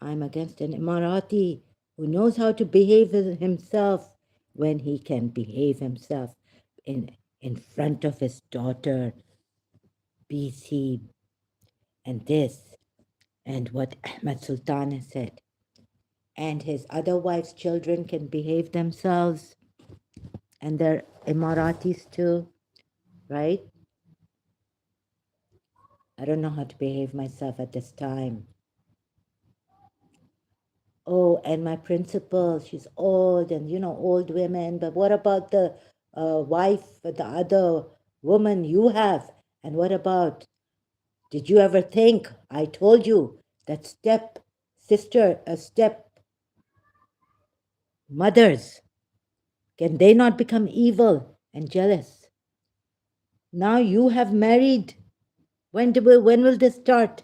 I'm against an Emarati who knows how to behave himself when he can behave himself in front of his daughter, BC, and this, and what Ahmed Sultan has said. And his other wife's children can behave themselves, and they're Emaratis too, right? I don't know how to behave myself at this time. Oh, and my principal, she's old, and old women. But what about the wife, the other woman you have? And what about, did you ever think, I told you, that step sister, step mothers, can they not become evil and jealous? Now you have married. When will this start?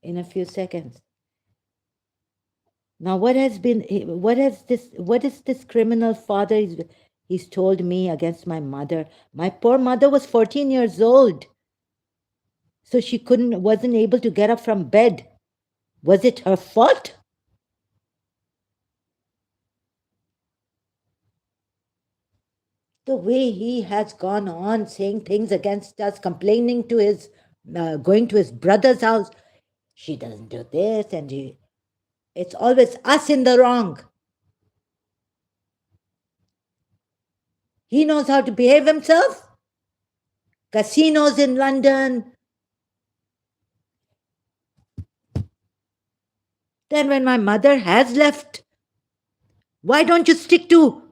In a few seconds. Now, what is this criminal father? He's told me against my mother. My poor mother was 14 years old, so she wasn't able to get up from bed. Was it her fault? The way he has gone on saying things against us, complaining to his, going to his brother's house. She doesn't do this, and it's always us in the wrong. He knows how to behave himself. Casinos in London. Then when my mother has left, why don't you stick to,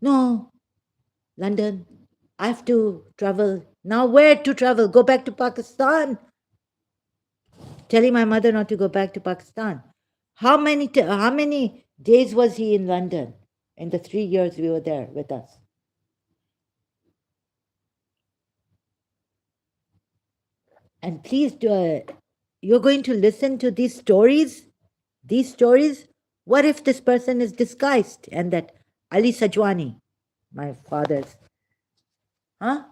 no, London, I have to travel. Now where to travel? Go back to Pakistan. Telling my mother not to go back to Pakistan. How many days was he in London in the 3 years we were there with us? And please, you're going to listen to these stories? These stories? What if this person is disguised and that Ali Sajwani, my father's, huh?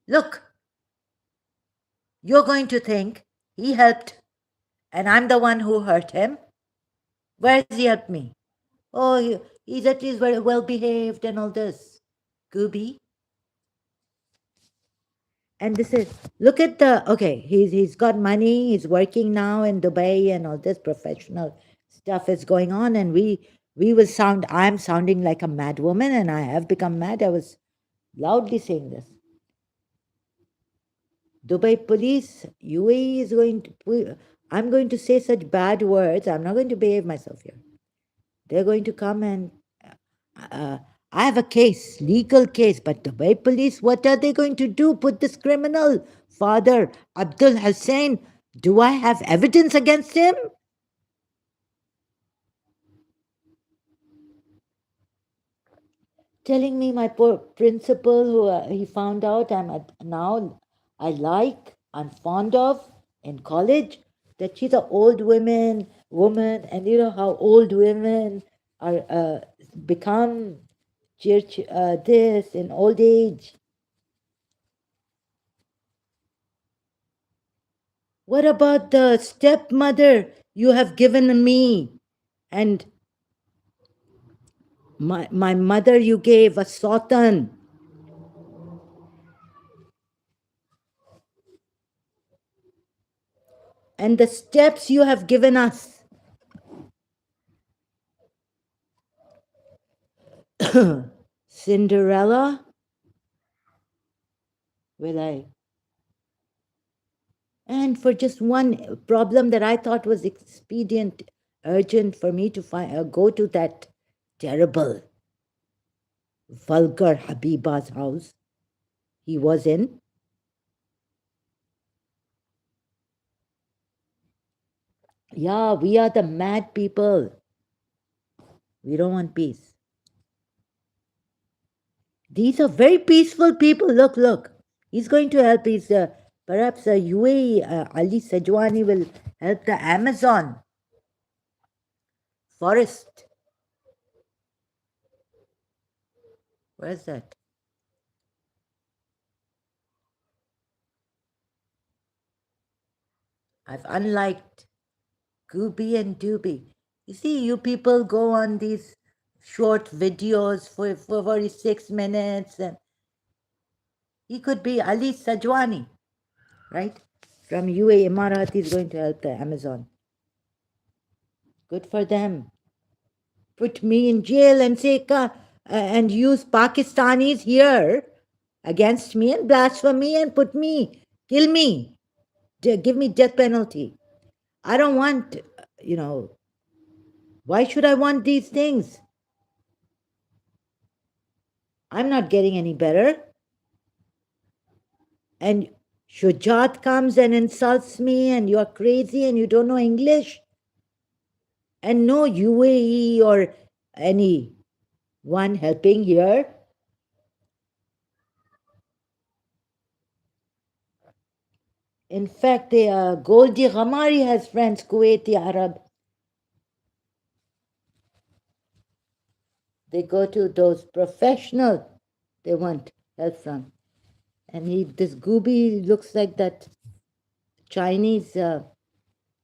Look, you're going to think he helped and I'm the one who hurt him. Where has he helped me? Oh, he's at least very well behaved and all this. Gooby. And this is, look at okay, he's got money, he's working now in Dubai and all this professional stuff is going on, and I'm sounding like a mad woman, and I have become mad. I was loudly saying this. Dubai police, UAE is going to, I'm going to say such bad words, I'm not going to behave myself here. They're going to come and uh, I have a case, legal case, but Dubai police, what are they going to do? Put this criminal, father Abdul Hussain, do I have evidence against him? Telling me my poor principal, who he found out now I'm fond of in college, that she's an old woman, and you know how old women are become this in old age. What about the stepmother you have given me? And my mother you gave a sultan. And the steps you have given us. Cinderella? Will I? And for just one problem that I thought was expedient, urgent for me to go to that terrible, vulgar Habiba's house he was in. Yeah, we are the mad people. We don't want peace. These are very peaceful people. Look, look. He's going to help. He's perhaps UAE, Ali Sajwani will help the Amazon forest. Where's that? I've unliked Gooby and Doobie. You see, you people go on these short videos for 46 minutes, and he could be Ali Sajwani, right? From UAE, Emarati is going to help the Amazon. Good for them. Put me in jail and say, and use Pakistanis here against me and blasphemy and put me, kill me, give me death penalty. I don't want, why should I want these things? I'm not getting any better. And Shujat comes and insults me, and you're crazy and you don't know English. And no UAE or any one helping here. In fact, Goldi Ghamari has friends, Kuwaiti Arab. They go to those professional they want help from. And this Gooby looks like that Chinese,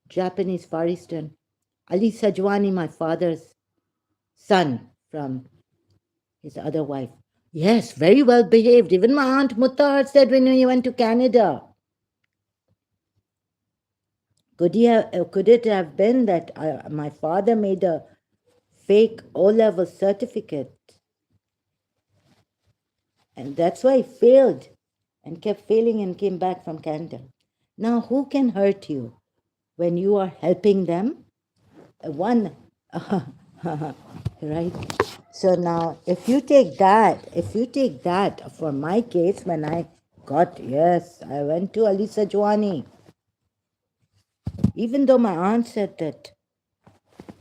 Japanese Far Eastern. Ali Sajwani, my father's son from his other wife. Yes, very well behaved. Even my Aunt Muttar said when we went to Canada. Could it have been that my father made a fake O-level certificate? And that's why he failed and kept failing and came back from Canada. Now, who can hurt you when you are helping them? One, right? So now, if you take that for my case, when I went to Ali Sajwani. Even though my aunt said that,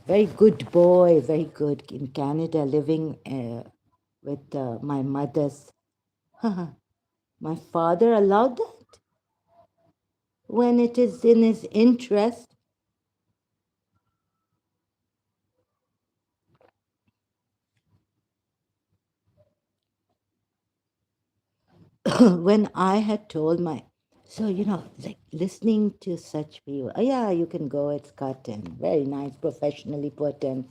very good boy, very good in Canada, living with my mother's. My father allowed that when it is in his interest. When I had told so, like listening to such people, oh, yeah, you can go, it's cut and very nice, professionally put and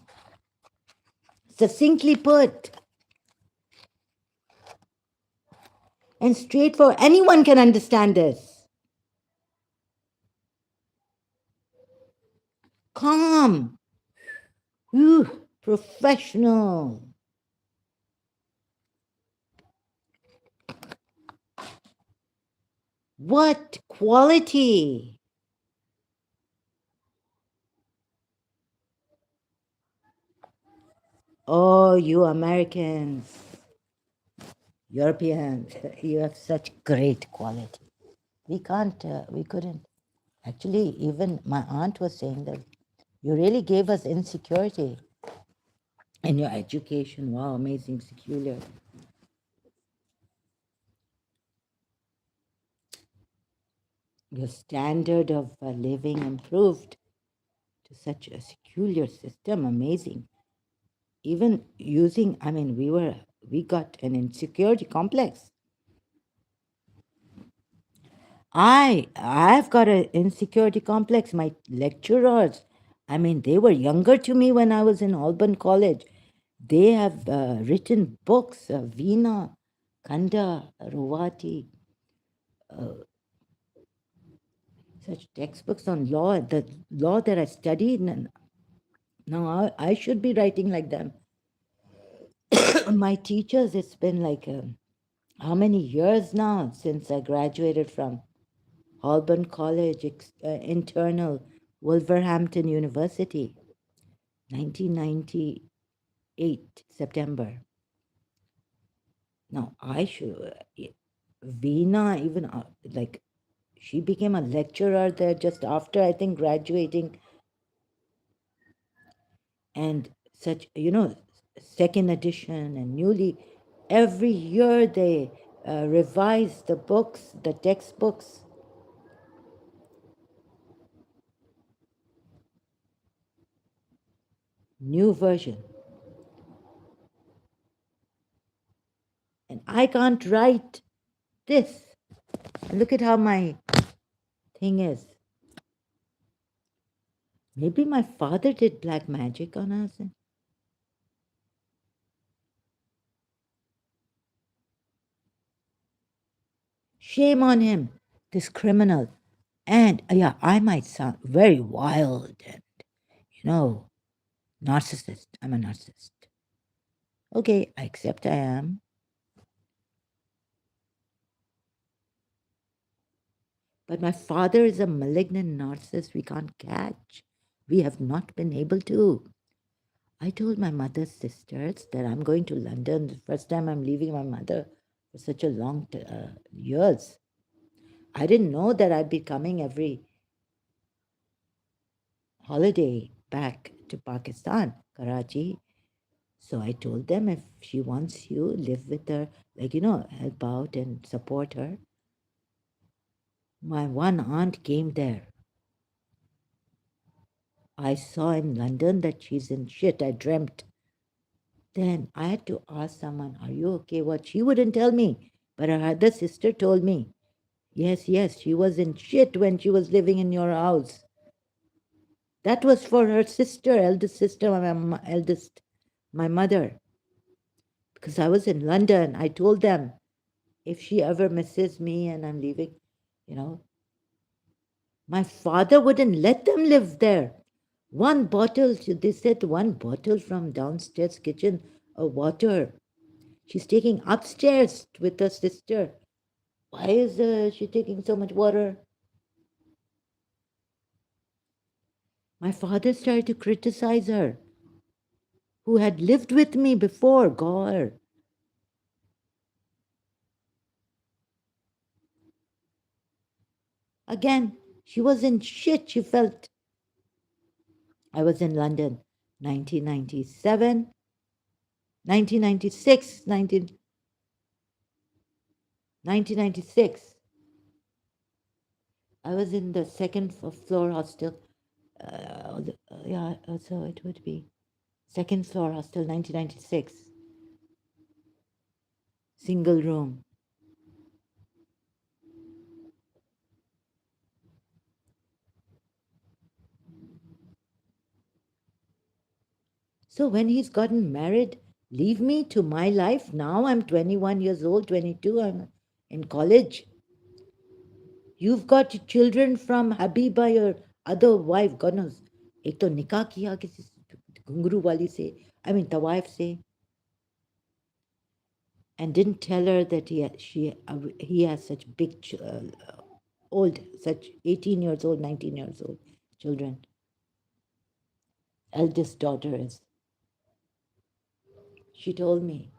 succinctly put and straightforward. Anyone can understand this. Calm. Whew, professional. What quality? Oh, you Americans, Europeans, you have such great quality. We couldn't. Actually, even my aunt was saying that you really gave us insecurity in your education. Wow, amazing, secular. Your standard of living improved to such a secular system. Amazing. Even using, we got an insecurity complex. I've got an insecurity complex. My lecturers, they were younger to me when I was in Auburn College. They have written books, Veena, Kanda, Rawati, such textbooks on law, the law that I studied. And now I should be writing like them. My teachers, it's been like how many years now since I graduated from Auburn College, internal, Wolverhampton University, 1998, September. Now, I should, Veena, even like, she became a lecturer there just after, I think, graduating. And such, second edition and newly, every year they revise the books, the textbooks. New version. And I can't write this. And look at how my thing is. Maybe my father did black magic on us. Shame on him, this criminal. And yeah, I might sound very wild and, narcissist. I'm a narcissist. Okay, I accept I am. But my father is a malignant narcissist we can't catch. We have not been able to. I told my mother's sisters that I'm going to London. The first time I'm leaving my mother for such a long years. I didn't know that I'd be coming every holiday back to Pakistan, Karachi. So I told them if she wants you, live with her, help out and support her. My one aunt came there. I saw in London that she's in shit. I dreamt. Then I had to ask someone, are you okay? What? She wouldn't tell me. But her other sister told me, yes, she was in shit when she was living in your house. That was for her sister, eldest sister, my mother. Because I was in London. I told them, if she ever misses me and I'm leaving, you know, my father wouldn't let them live there. One bottle, they said one bottle from downstairs kitchen of water. She's taking upstairs with her sister. Why is she taking so much water? My father started to criticize her, who had lived with me before, Gaur. Again, she was in shit. She felt. I was in London 1997, 1996, 1996. I was in the second floor hostel. Yeah, so it would be second floor hostel, 1996. Single room. So when he's gotten married, leave me to my life. Now I'm 21 years old, 22, I'm in college. You've got children from Habiba, your other wife, God knows. एक तो निकाह किया किसी घुंघरू वाली से, I mean the wife से, and didn't tell her that he has such big old, such 18 years old, 19 years old children. Eldest daughter is. She told me.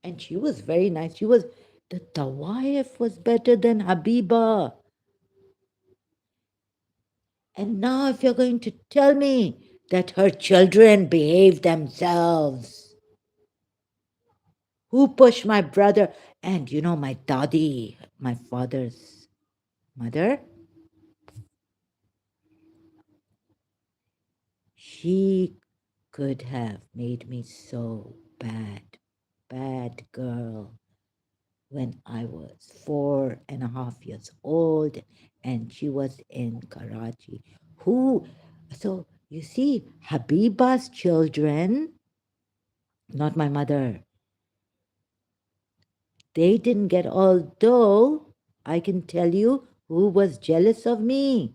And she was very nice. The wife was better than Habiba. And now, if you're going to tell me that her children behave themselves, who pushed my brother? And my dadi, my father's mother, she could have made me so bad girl when I was 4.5 years old and she was in Karachi. So you see, Habiba's children, not my mother, they didn't get, although I can tell you who was jealous of me.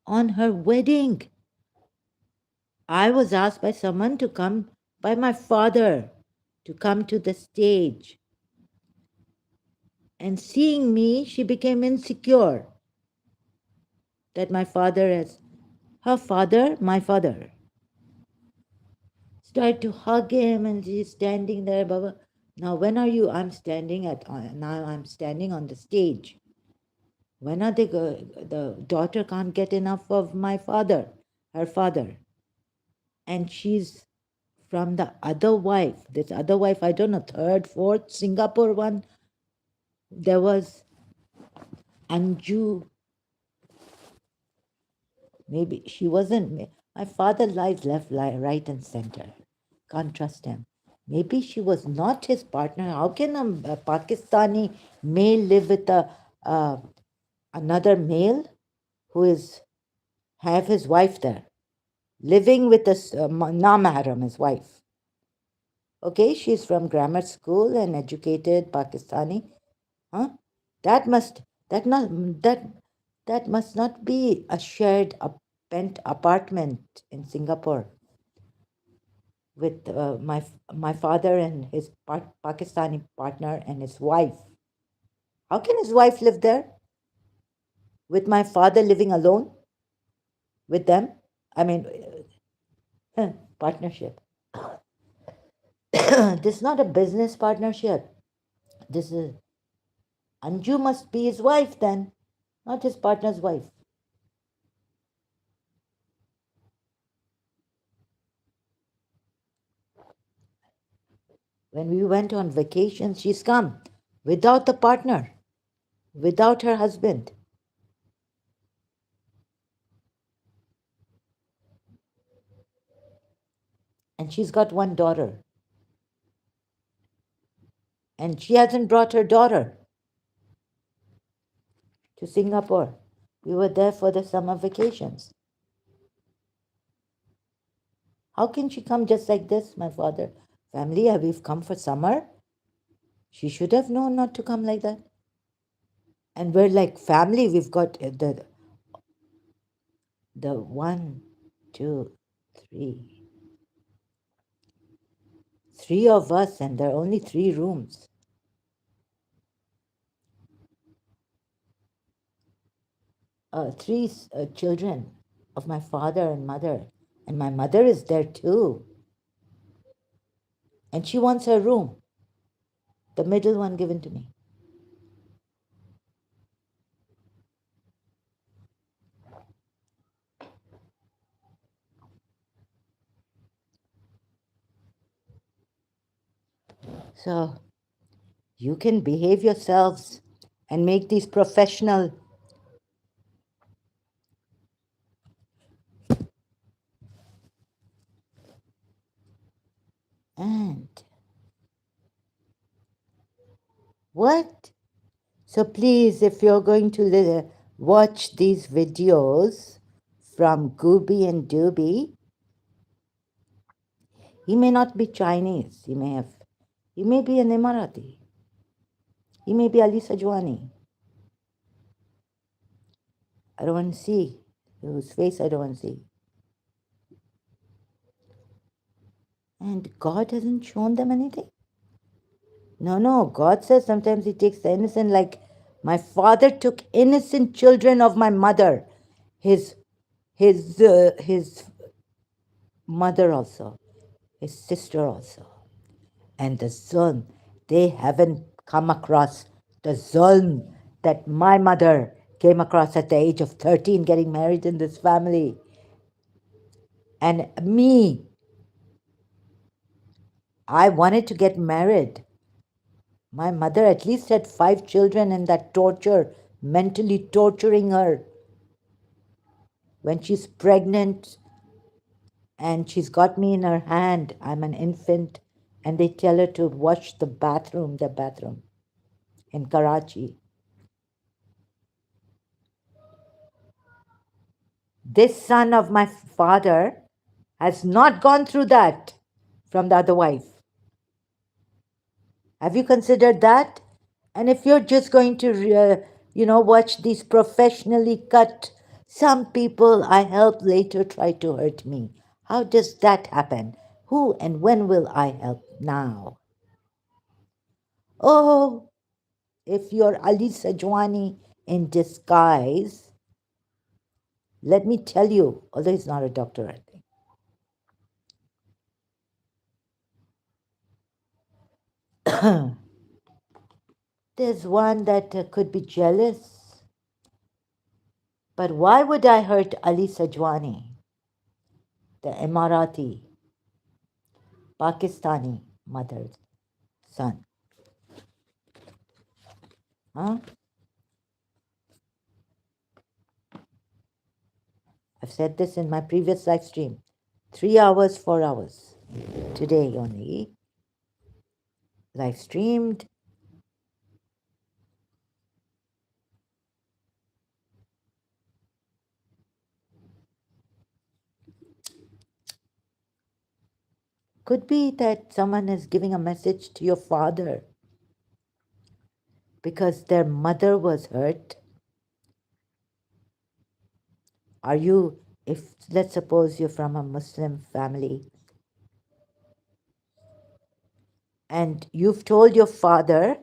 On her wedding, I was asked by someone to come, by my father, to come to the stage. And seeing me, she became insecure that my father has, her father, my father, started to hug him and she's standing there, Baba. Now, when are you? Now I'm standing on the stage. When are they the daughter can't get enough of my father, her father. And she's from the other wife. This other wife, I don't know, third, fourth, Singapore one. There was Anju. Maybe she wasn't. My father lies left, right, and center. Can't trust him. Maybe she was not his partner. How can a Pakistani male live with a uh, another male who is have his wife there, living with a na-mahram, his wife. Okay, she's from grammar school and educated Pakistani. Huh? That must that not that that must not be a shared pent apartment in Singapore with my father and his Pakistani partner and his wife. How can his wife live there with my father living alone with them? I mean, partnership. This is not a business partnership. This is Anju must be his wife then, not his partner's wife. When we went on vacation, she's come without the partner, without her husband. And she's got one daughter. And she hasn't brought her daughter to Singapore. We were there for the summer vacations. How can she come just like this, my father? Family, we've come for summer. She should have known not to come like that. And we're like family. We've got the one, two, three of us, and there are only 3 rooms. Three children of my father and mother, and my mother is there too. And she wants her room, the middle one given to me. So you can behave yourselves and make these professional. And what? So please, if you're going to watch these videos from Gooby and Dooby, he may not be Chinese. He may be an Emarati. He may be Ali Sajwani. I don't want to see whose face I don't want to see. And God hasn't shown them anything? No. God says sometimes He takes the innocent, like my father took innocent children of my mother, his mother also, his sister also, and the zulm. They haven't come across the zulm that my mother came across at the age of 13, getting married in this family. And me, I wanted to get married. My mother at least had 5 children, and that torture, mentally torturing her when she's pregnant and she's got me in her hand. I'm an infant, and they tell her to wash the bathroom in Karachi. This son of my father has not gone through that from the other wife. Have you considered that? And if you're just going to, watch these professionally cut, some people I help later try to hurt me. How does that happen? Who and when will I help now? Oh, if you're Ali Sajwani in disguise, let me tell you, although he's not a doctor, I think. There's one that could be jealous. But why would I hurt Ali Sajwani, the Emarati, Pakistani mother's son? Huh? I've said this in my previous live stream. 3 hours, 4 hours. Today only. Live streamed. Could be that someone is giving a message to your father because their mother was hurt. Are you, if let's suppose you're from a Muslim family and you've told your father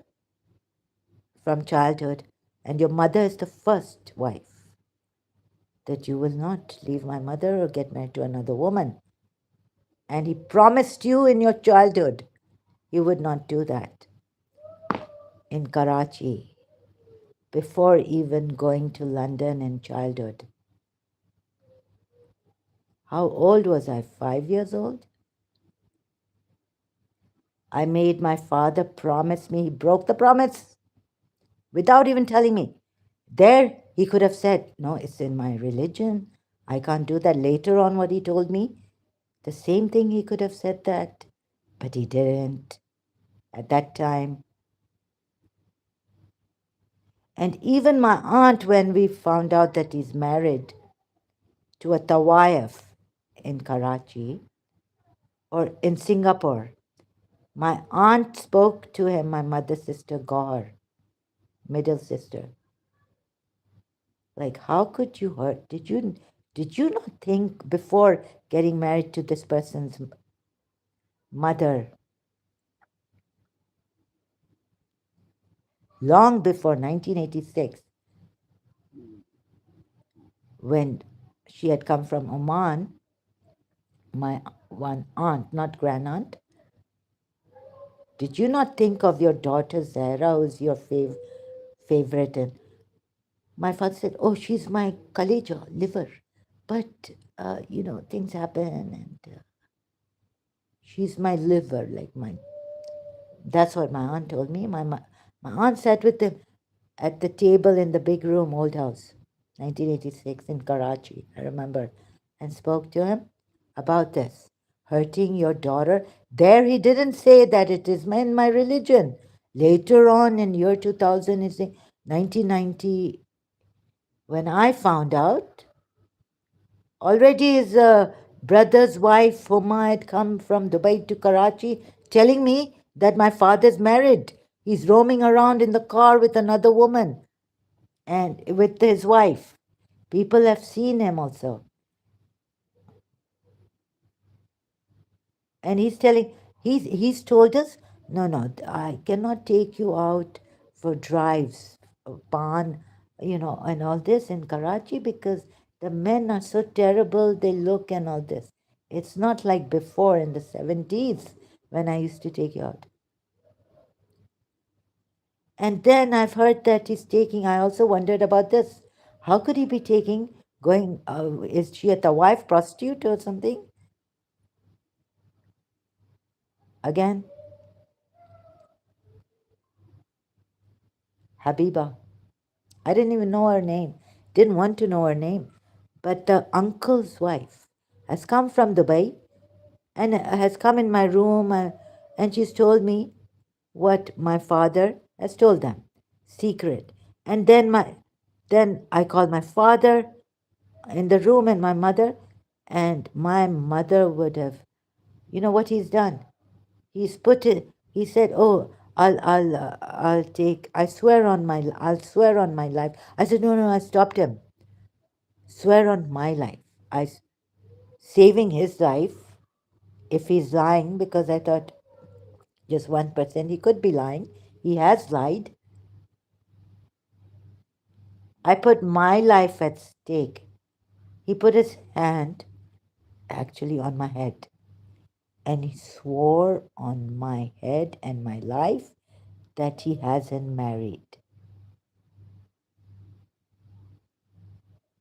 from childhood, and your mother is the first wife, that you will not leave my mother or get married to another woman. And he promised you in your childhood he would not do that. In Karachi, before even going to London in childhood. How old was I? 5 years old? I made my father promise me. He broke the promise without even telling me. There, he could have said, no, it's in my religion. I can't do that. Later on, what he told me, the same thing he could have said that, but he didn't at that time. And even my aunt, when we found out that he's married to a Tawayaf in Karachi or in Singapore, my aunt spoke to him, my mother's sister, Gaur, middle sister. Like, how could you hurt? Did you not think before getting married to this person's mother, long before 1986, when she had come from Oman, my one aunt, not grand aunt, did you not think of your daughter Zahra, who's your favorite? And my father said, oh, she's my kaleja, liver. But, things happen and she's my liver, like my. That's what my aunt told me. My aunt sat with him at the table in the big room, old house, 1986 in Karachi, I remember, and spoke to him about this. Hurting your daughter. There he didn't say that it is in my religion. Later on in year 2000, is 1990, when I found out, already his brother's wife, Huma, had come from Dubai to Karachi, telling me that my father's married. He's roaming around in the car with another woman and with his wife. People have seen him also. And he's told us, no, I cannot take you out for drives, pan, and all this in Karachi because the men are so terrible, they look and all this. It's not like before in the 70s when I used to take you out. And then I've heard that he's taking, I also wondered about this. How could he be is she a wife prostitute or something? Again, Habiba. I didn't even know her name, didn't want to know her name. But the uncle's wife has come from Dubai and has come in my room and she's told me what my father has told them, secret. And then I called my father in the room and my mother, and my mother would have, you know what he's done? He's put it. He said, "Oh, I'll take. I'll swear on my life." I said, "No, no." I stopped him. Swear on my life. Saving his life if he's lying, because I thought just 1% he could be lying. He has lied. I put my life at stake. He put his hand actually on my head and he swore on my head and my life that he hasn't married.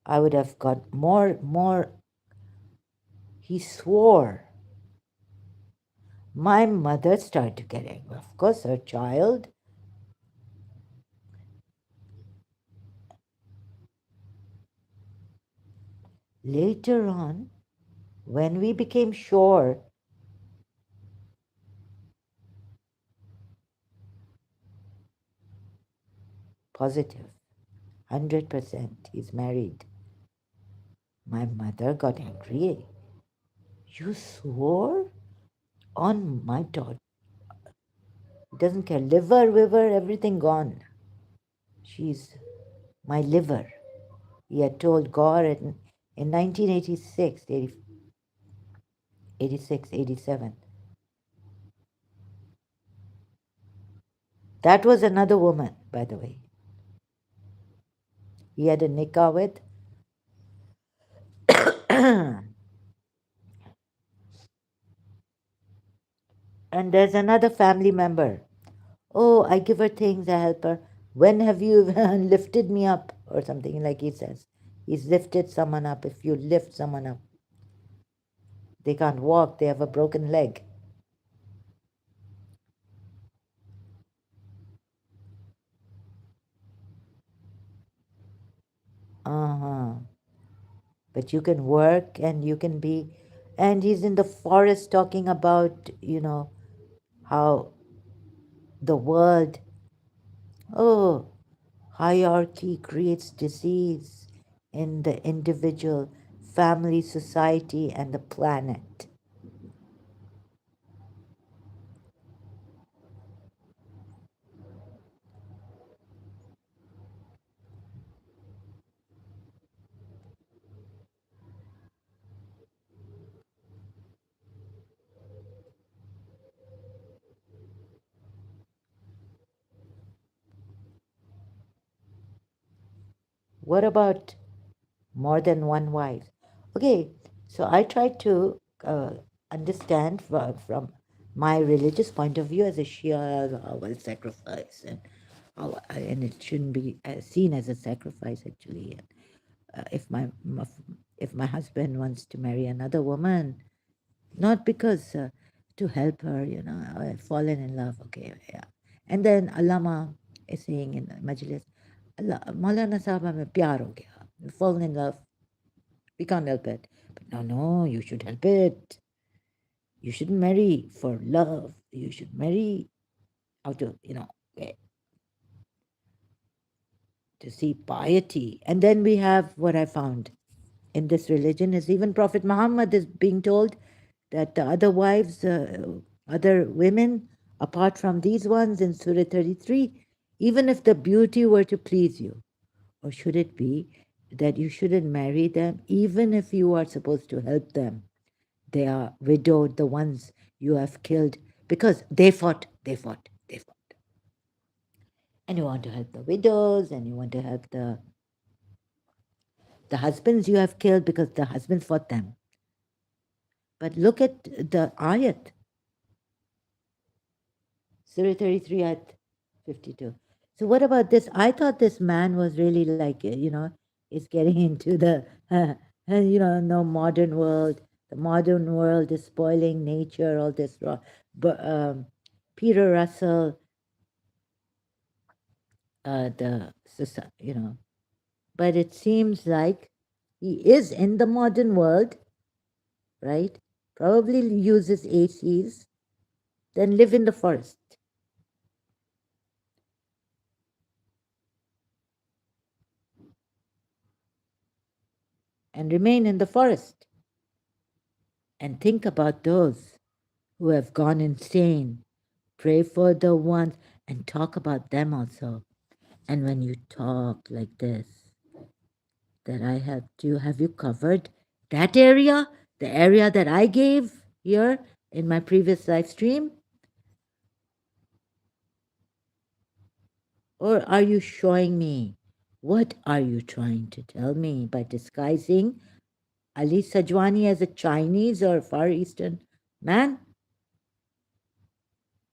I would have got more. He swore. My mother started getting, of course, her child. Later on, when we became sure, positive, 100% he's married. My mother got angry. You swore? On my daughter. He doesn't care. Liver, everything gone. She's my liver. He had told Gore in 1986, 86, 87. That was another woman, by the way. He had a nikah with. And there's another family member. Oh, I give her things, I help her. When have you lifted me up? Or something like he says. He's lifted someone up. If you lift someone up, they can't walk, they have a broken leg. Uh-huh. But you can work and you can be. And he's in the forest talking about, how the world, oh, hierarchy creates disease in the individual, family, society, and the planet. What about more than one wife? Okay, so I try to understand from my religious point of view as a Shia, how well sacrifice and it shouldn't be seen as a sacrifice actually. And, if my husband wants to marry another woman, not because to help her, I've fallen in love, okay, yeah. And then Allama is saying in Majlis, Maulana Sahab hame pyar ho gaya, we've fallen in love, we can't help it. But no, you should help it. You shouldn't marry for love. You should marry out of, eh, to see piety. And then we have what I found in this religion is even Prophet Muhammad is being told that the other wives, other women, apart from these ones in Surah 33, even if the beauty were to please you, or should it be that you shouldn't marry them, even if you are supposed to help them? They are widowed, the ones you have killed, because they fought, they fought, they fought. And you want to help the widows, and you want to help the husbands you have killed because the husbands fought them. But look at the ayat, Surah 33 ayat 52. So what about this? I thought this man was really like, is getting into the, no modern world. The modern world is spoiling nature, all this. But Peter Russell, but it seems like he is in the modern world, right? Probably uses ACs, then live in the forest. And remain in the forest and think about those who have gone insane. Pray for the ones and talk about them also. And when you talk like this, that I have you covered that area? The area that I gave here in my previous live stream? Or are you showing me? What are you trying to tell me by disguising Ali Sajwani as a Chinese or Far Eastern man?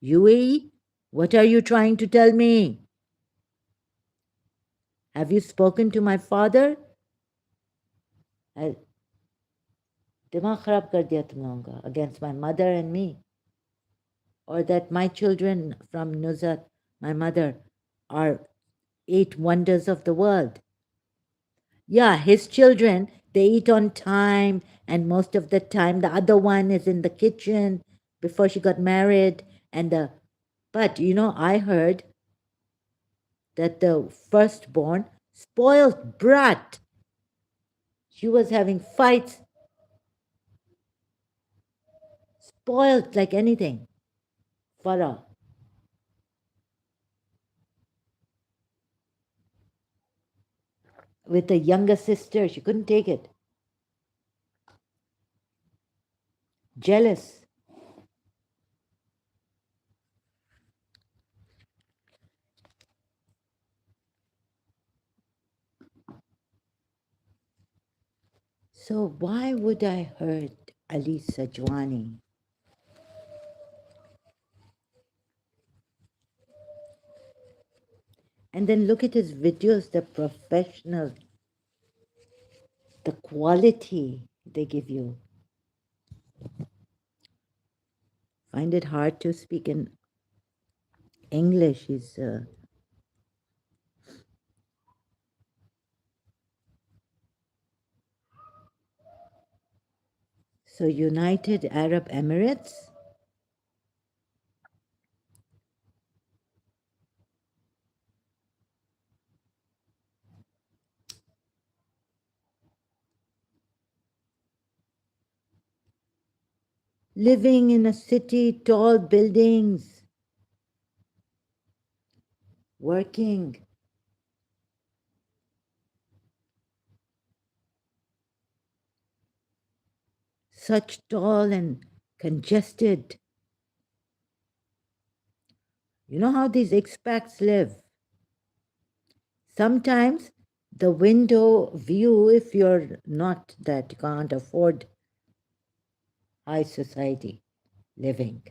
UAE? What are you trying to tell me? Have you spoken to my father? दिमाग खराब कर दिया तुम लोगों का against my mother and me. Or that my children from Nuzat, my mother, are 8 wonders of the world. Yeah, his children, they eat on time, and most of the time the other one is in the kitchen before she got married. But I heard that the firstborn, spoiled brat, she was having fights, spoiled like anything. Farah. With a younger sister, she couldn't take it. Jealous. So why would I hurt Ali Sajwani? And then look at his videos, the professional, the quality they give you. Find it hard to speak in English. He's so United Arab Emirates. Living in a city, tall buildings, working. Such tall and congested. You know how these expats live? Sometimes the window view, if you're not that, you can't afford high society living,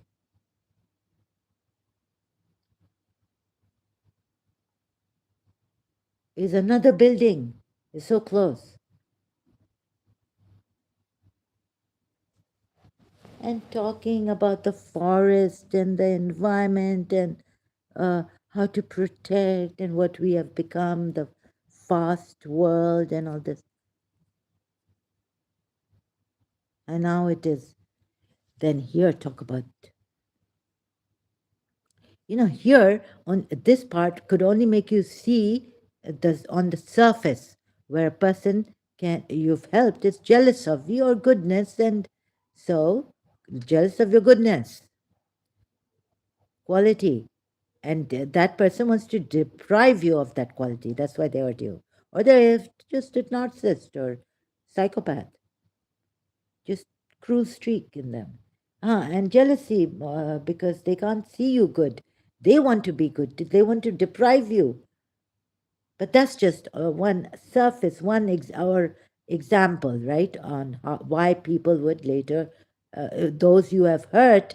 is another building. It's so close. And talking about the forest and the environment and how to protect and what we have become, the fast world and all this. And now it is. Then here, talk about, here on this part could only make you see this on the surface where a person you've helped is jealous of your goodness, and so jealous of your goodness, quality, and that person wants to deprive you of that quality. That's why they hurt you. Or they're just a narcissist or psychopath, just cruel streak in them. And jealousy, because they can't see you good. They want to be good. They want to deprive you. But that's just one surface, our example, right, on why people would later, those you have hurt,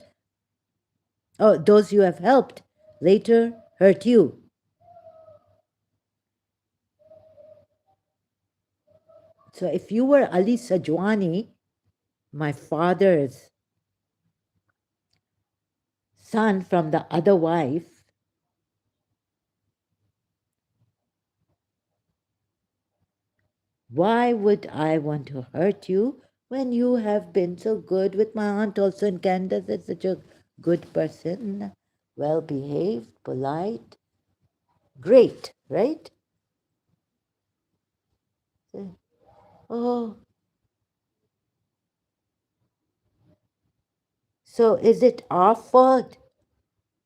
or those you have helped, later hurt you. So if you were Ali Sajwani, my father's son from the other wife, why would I want to hurt you when you have been so good with my aunt also in Canada? That's such a good person, well behaved, polite, great, right? Oh, so is it our fault?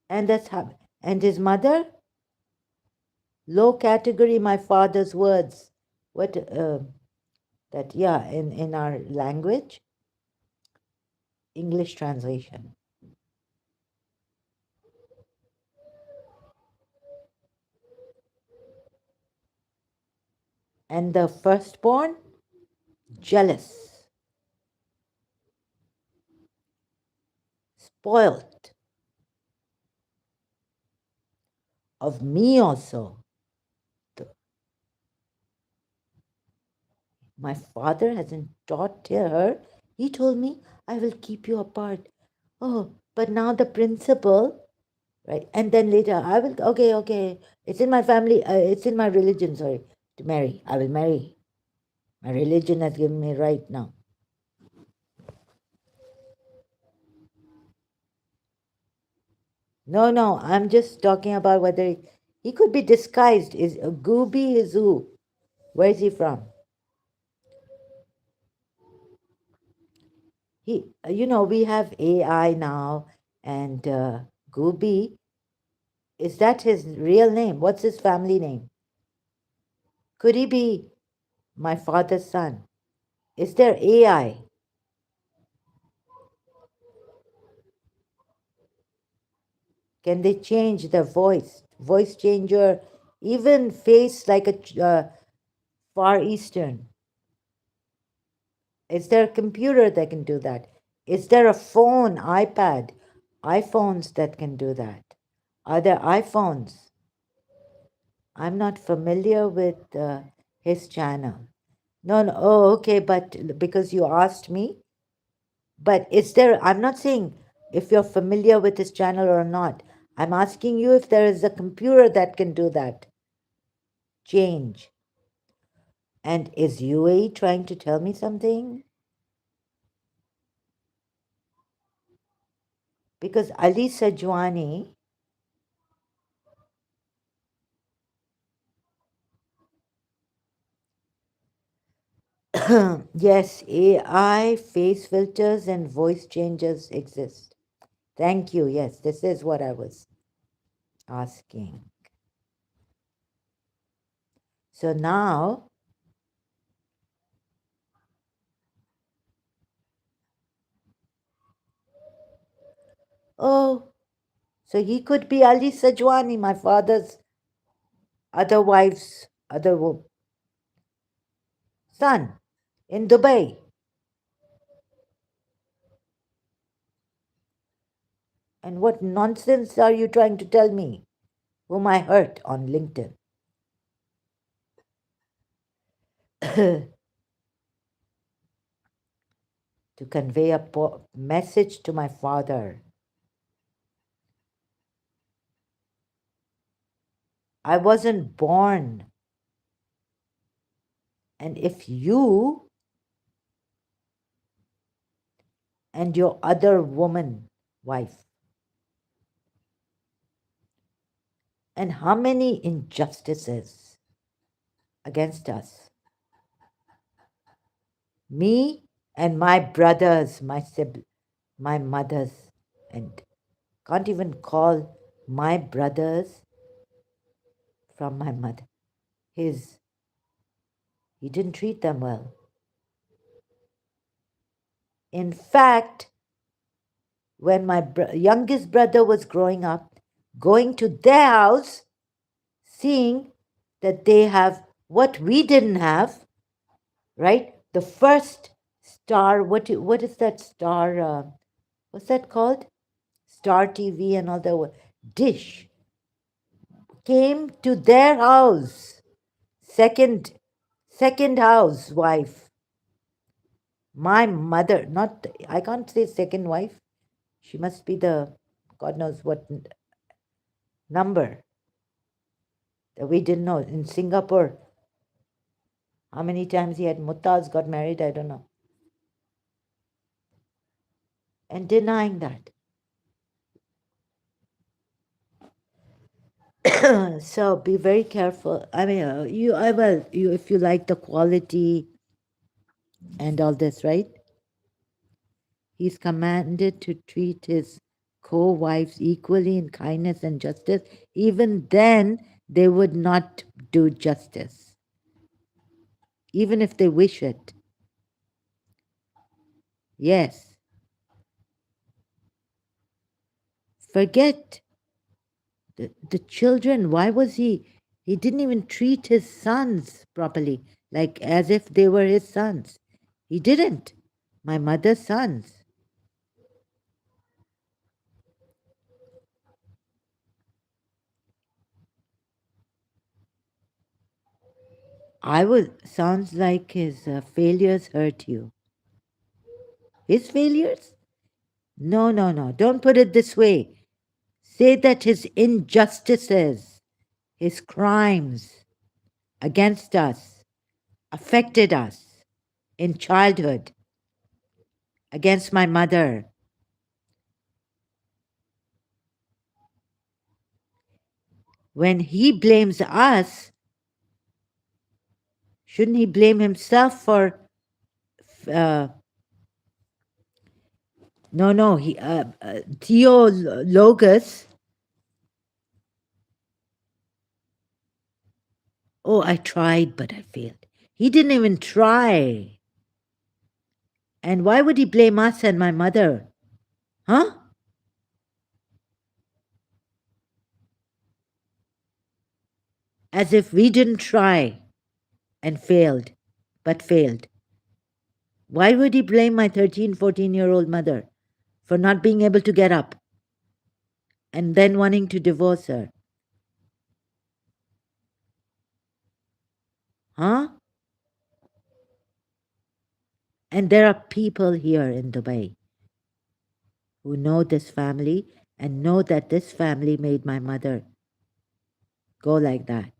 And that's how. And his mother, low category. My father's words. What that? Yeah, in our language, English translation. And the firstborn, jealous, spoiled of me also. My father hasn't taught her. He told me, I will keep you apart. Oh, but now the principal, right? And then later, I will, okay. It's in my family, it's in my religion, sorry, to marry. I will marry. My religion has given me right now. No, I'm just talking about whether he could be disguised. Is Gooby is who? Where is he from? We have AI now, and Gooby, is that his real name? What's his family name? Could he be my father's son? Is there AI? Can they change their voice changer, even face like a Far Eastern? Is there a computer that can do that? Is there a phone, iPad, iPhones that can do that? Are there iPhones? I'm not familiar with his channel. No, no. Oh, okay. But because you asked me, but is there, I'm not saying if you're familiar with his channel or not. I'm asking you if there is a computer that can do that change. And is UAE trying to tell me something? Because Ali Sajwani, yes, AI face filters and voice changes exist. Thank you. Yes, this is what I was asking. So now, oh, so he could be Ali Sajwani, my father's other wife's son in Dubai. And what nonsense are you trying to tell me, whom I hurt on LinkedIn? To convey a message to my father. I wasn't born. And if you and your other woman, wife, and how many injustices against us, me and my brothers, my mothers, and can't even call my brothers from my mother. He didn't treat them well. In fact, when my youngest brother was growing up, going to their house, seeing that they have what we didn't have, right? The first star, what is that star? What's that called? Star TV and all the dish came to their house. Second house wife. My mother, not I can't say second wife. She must be the God knows what number that we didn't know. In Singapore, how many times he had Muttaz got married, I don't know. And denying that. So be very careful. I mean, if you like the quality and all this, right? He's commanded to treat his co-wives equally in kindness and justice. Even then, they would not do justice, even if they wish it. Yes. Forget the children. Why was he didn't even treat his sons properly, like as if they were his sons. He didn't. My mother's sons. Sounds like his failures hurt you. His failures? No, no, no. Don't put it this way. Say that his injustices, his crimes against us affected us in childhood, against my mother. When he blames us, shouldn't he blame himself for uh, No, Theo Logus. Oh, I tried, but I failed. He didn't even try. And why would he blame us and my mother? Huh? As if we didn't try and failed, but failed. Why would he blame my 13, 14-year-old mother for not being able to get up and then wanting to divorce her? Huh? And there are people here in Dubai who know this family and know that this family made my mother go like that.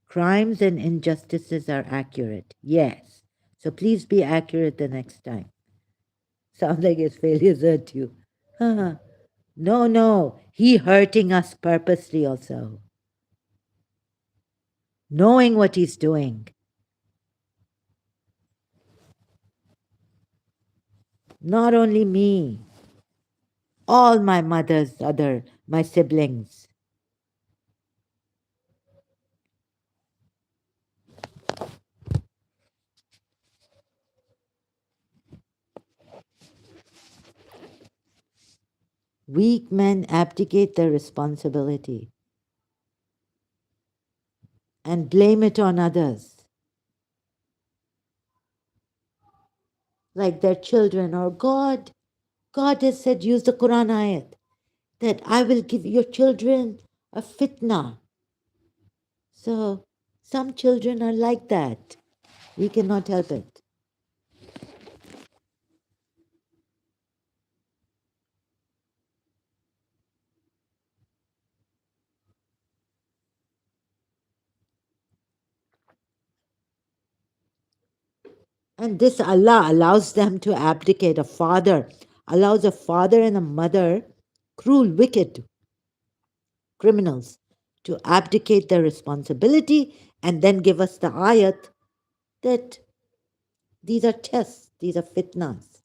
Crimes and injustices are accurate, yes. So please be accurate the next time. Sounds like his failures hurt you. No, he hurting us purposely also. Knowing what he's doing. Not only me, all my my siblings. Weak men abdicate their responsibility and blame it on others, like their children or God. God has said, use the Quran ayat, that I will give your children a fitna. So some children are like that. We cannot help it. And this Allah allows them to abdicate. A father allows a father and a mother, cruel, wicked criminals, to abdicate their responsibility and then give us the ayat that these are tests, these are fitnas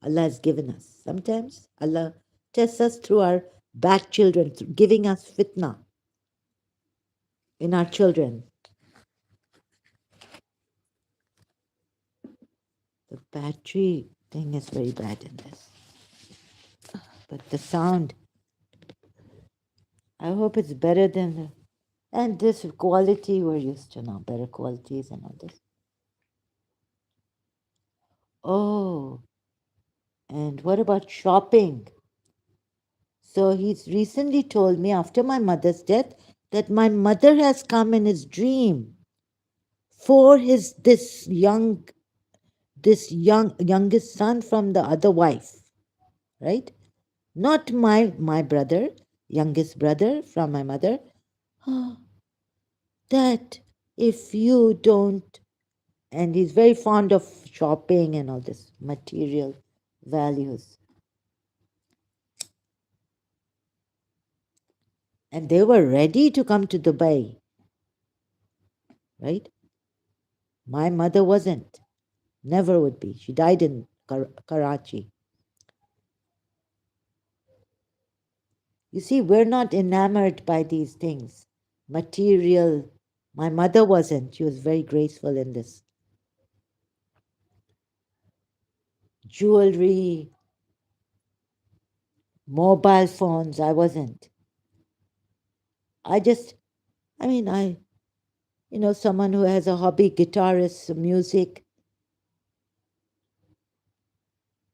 Allah has given us. Sometimes Allah tests us through our bad children, giving us fitna in our children. The battery thing is very bad in this. But the sound, I hope it's better than the. And this quality we're used to now, better qualities and all this. Oh, and what about shopping? So he's recently told me after my mother's death that my mother has come in his dream for his youngest son from the other wife, right? Not my brother, youngest brother from my mother. That if you don't, and he's very fond of shopping and all this material values. And they were ready to come to Dubai, right? My mother wasn't, never would be. She died in Karachi. You see, we're not enamored by these things. Material. My mother wasn't. She was very graceful in this. Jewelry, mobile phones, I wasn't. I just, I mean, someone who has a hobby, guitarist, music,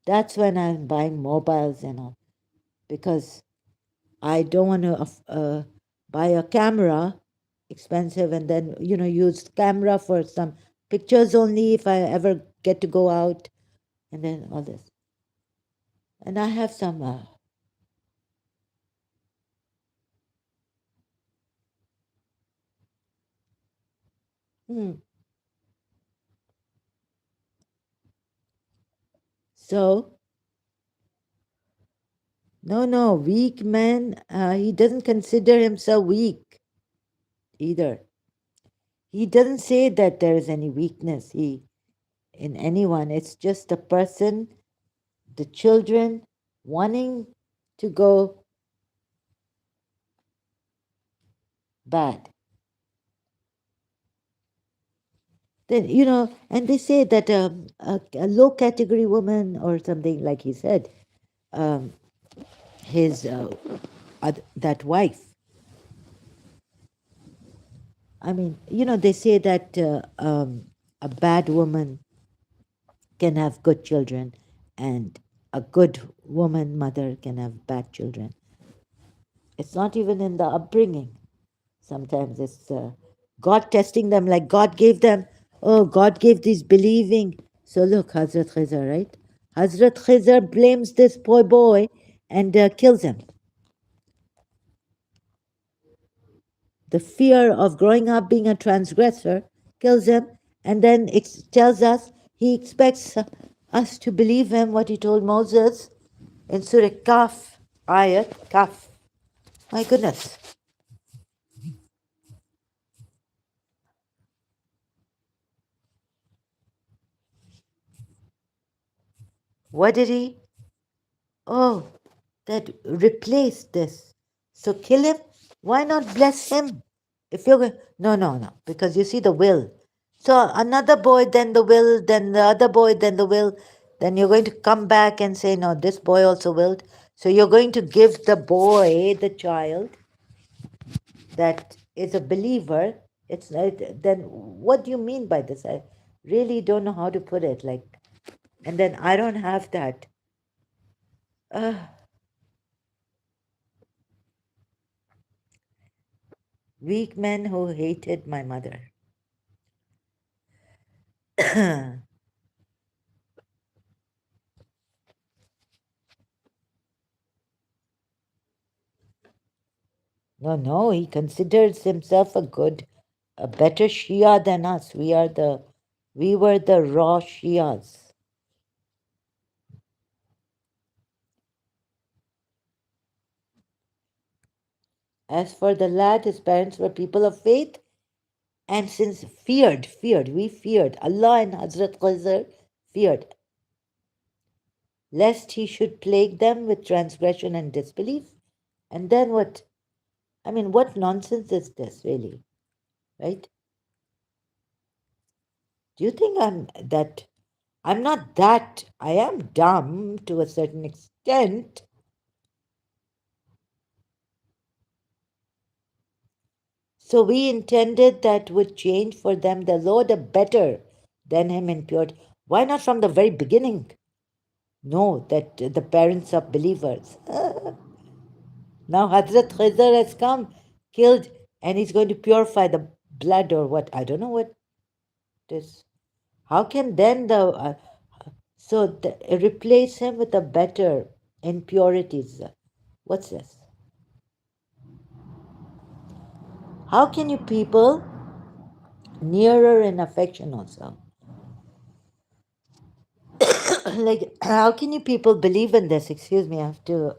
that's when I'm buying mobiles and all. Because I don't want to buy a camera, expensive, and then, use camera for some pictures only if I ever get to go out, and then all this. And I have some, hmm. So, no, weak man, he doesn't consider himself weak either. He doesn't say that there is any weakness in anyone. It's just a person the children wanting to go bad. Then, and they say that a low category woman or something, like he said, um, his that wife. I mean, they say that a bad woman can have good children, and a good woman mother can have bad children. It's not even in the upbringing. Sometimes it's God testing them, like God gave them. Oh, God gave these believing. So look, Hazrat Khizr, right? Hazrat Khizr blames this poor boy and kills him. The fear of growing up being a transgressor kills him, and then it tells us he expects us to believe him what he told Moses in Surah Kaf, ayat Kaf. My goodness. What did he? Oh, that replace this. So kill him? Why not bless him? If you're going, no, no, no, because you see the will. So another boy, then the will, then the other boy, then the will. Then you're going to come back and say, no, this boy also willed. So you're going to give the boy, the child that is a believer. It's then what do you mean by this? I really don't know how to put it. Like, and then I don't have that. Uh, weak men who hated my mother. No, no, he considers himself a better Shia than us. We were the raw Shias. As for the lad, his parents were people of faith, and since we feared, Allah and Hazrat Khazar feared, lest he should plague them with transgression and disbelief. And then what? I mean, what nonsense is this, really? Right? Do you think I'm not that, I am dumb to a certain extent. So we intended that would change for them the Lord a better than him in purity. Why not from the very beginning? No, that the parents are believers. Now Hazrat Khizr has come, killed, and he's going to purify the blood or what? I don't know what this. How can then replace him with a better impurities? What's this? How can you people nearer in affection also? Like, how can you people believe in this? Excuse me, I have to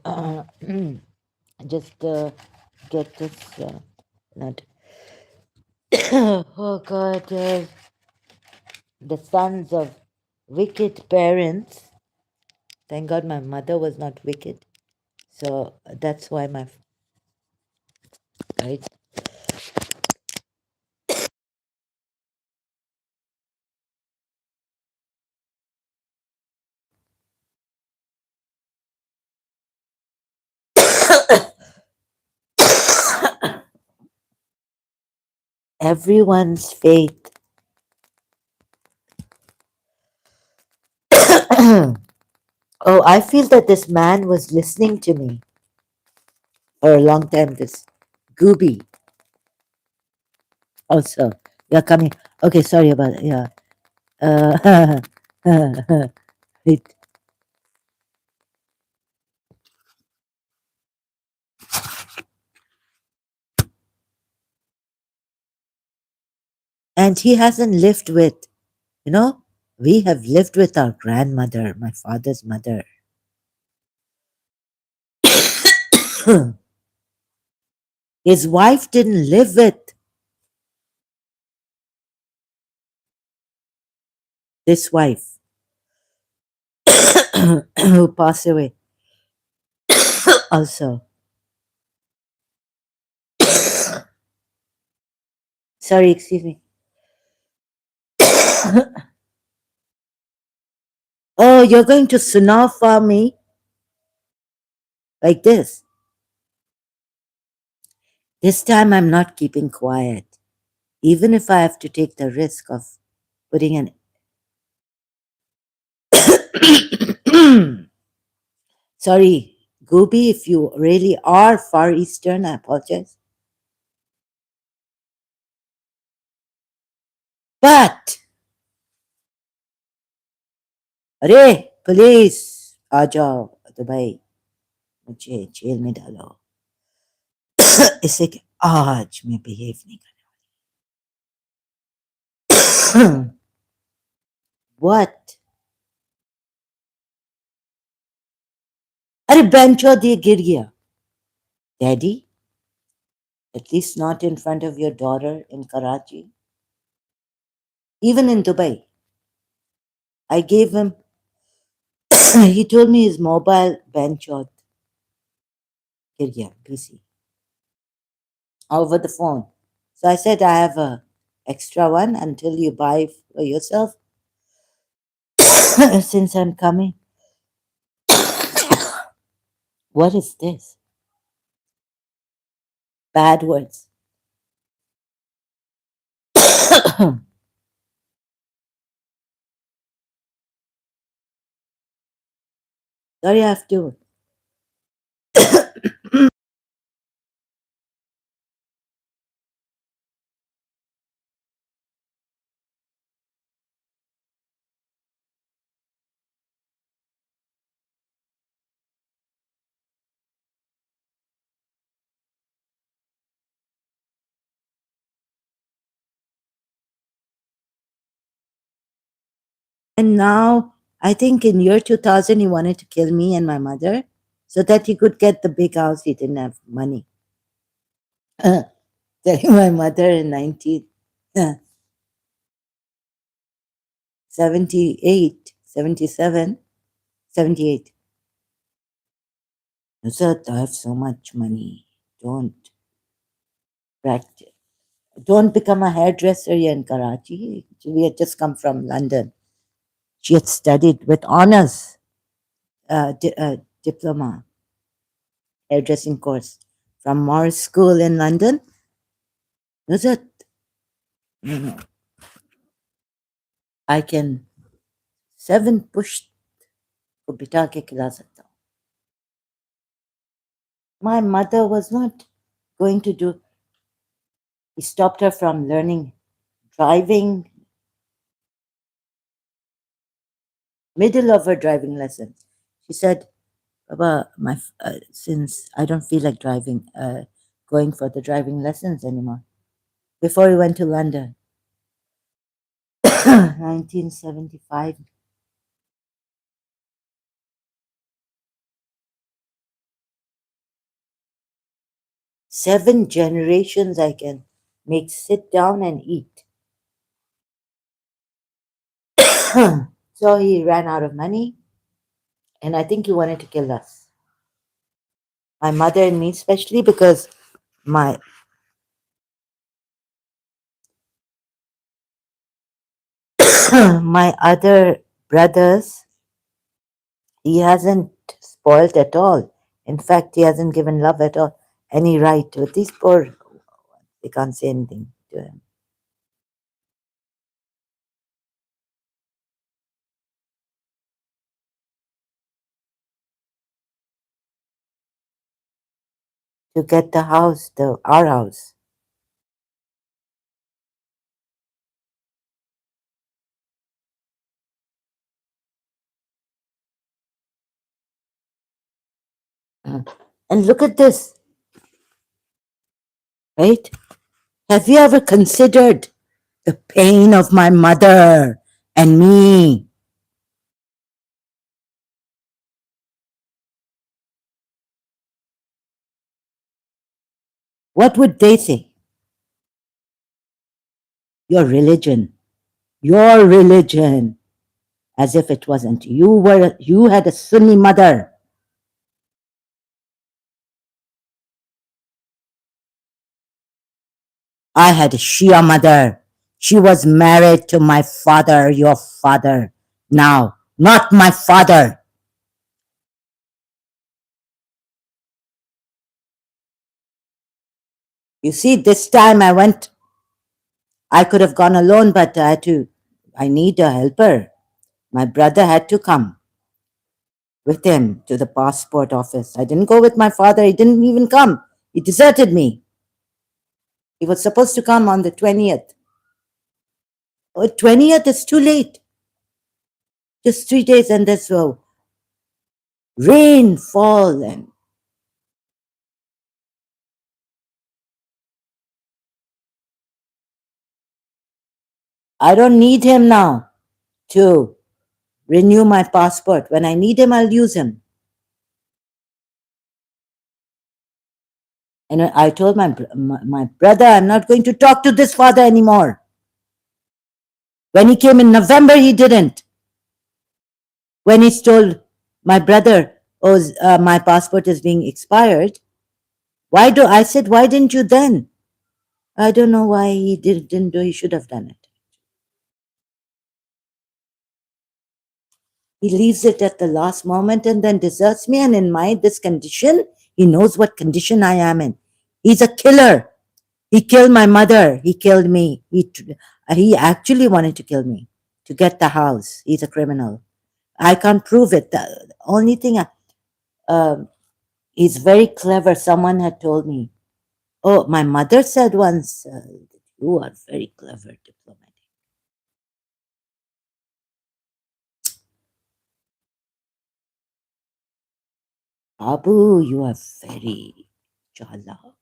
just get this. Not. Oh God, the sons of wicked parents. Thank God my mother was not wicked. So that's why right. Everyone's faith. Oh, I feel that this man was listening to me for a long time. This gooby also. You're coming. Okay, sorry about it. Yeah. It- and he hasn't lived with, you know, we have lived with our grandmother, my father's mother. His wife didn't live with this wife. who passed away also. Sorry, excuse me. Oh, you're going to Sunafa me like this. This time I'm not keeping quiet, even if I have to take the risk of putting an. Sorry, Gobi, if you really are Far Eastern, I apologize. But, अरे police आ जाओ Dubai मुझे jail में डालो इससे कि आज मैं behave नहीं कर What? अरे बेंचो दिए गिर गया Daddy, at least not in front of your daughter in Karachi. Even in Dubai, I gave him, he told me his mobile benchot गिर गया PC over the phone. So I said, I have a extra one until you buy for yourself since I'm coming. What is this? Bad words. Sorry, I have to. And now, I think in year 2000, he wanted to kill me and my mother so that he could get the big house. He didn't have money. Telling my mother in 1978, 77, 78. Nusrat, I have so much money. Don't practice. Don't become a hairdresser here in Karachi. We had just come from London. She had studied with honors, diploma, hairdressing course from Morris School in London. Nusrat, you know, I can 7 push को बिठा के खिला सकता हूँ. My mother was not going to do. He stopped her from learning driving, middle of her driving lesson. She said, Baba, since I don't feel like going for the driving lessons anymore. Before we went to London, 1975. 7 generations I can make sit down and eat. So he ran out of money, and I think he wanted to kill us. My mother and me, especially because my my other brothers, he hasn't spoiled at all. In fact, he hasn't given love at all any right. But these poor, they can't say anything to him. To get the house, our house. And look at this, right? Have you ever considered the pain of my mother and me? What would they say? Your religion. Your religion. as if it wasn't. You had a Sunni mother. I had a Shia mother. She was married to my father, your father. Now, not my father. You see, this time I could have gone alone, but I need a helper. My brother had to come with him to the passport office. I didn't go with my father. He didn't even come. He deserted me. He was supposed to come on the 20th. Oh, 20th is too late. Just 3 days, and there's rain fall, and I don't need him now to renew my passport. When I need him, I'll use him. And I told my brother, I'm not going to talk to this father anymore. When he came in November, he didn't. When he told my brother, oh, my passport is being expired, I said, why didn't you then? I don't know why he didn't do. He should have done it. He leaves it at the last moment and then deserts me. And in this condition, he knows what condition I am in. He's a killer. He killed my mother. He killed me. He actually wanted to kill me to get the house. He's a criminal. I can't prove it. The only thing, he's very clever. Someone had told me. Oh, my mother said once, you are very clever diplomat. Abu, you are very chalak.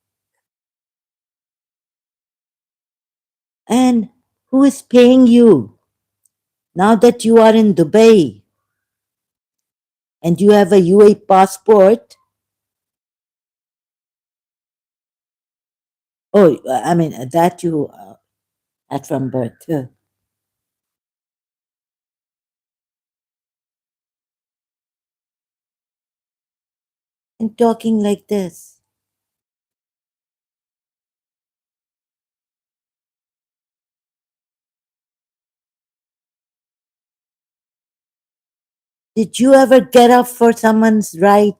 And who is paying you now that you are in Dubai and you have a UAE passport? Oh, I mean, that you had from birth. And talking like this. Did you ever get up for someone's right?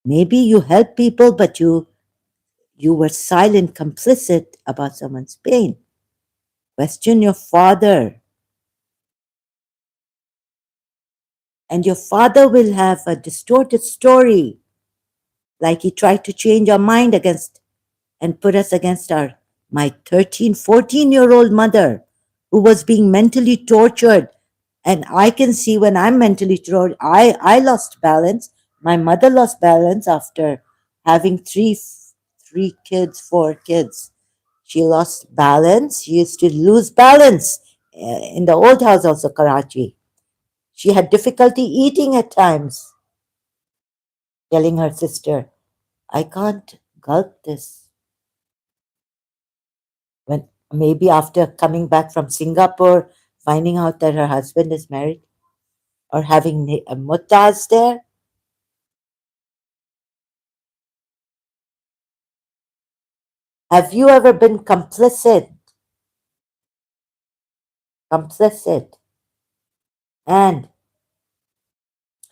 Maybe you help people, but you were silent, complicit about someone's pain. Question your father, and your father will have a distorted story, like he tried to change our mind against and put us against my 13, 14-year-old mother who was being mentally tortured. And I can see when I'm mentally tortured, I lost balance. My mother lost balance after having three kids, 4 kids. She lost balance. She used to lose balance in the old house, also Karachi. She had difficulty eating at times, telling her sister, I can't gulp this. When maybe after coming back from Singapore, finding out that her husband is married or having muttahs there. Have you ever been complicit? Complicit. And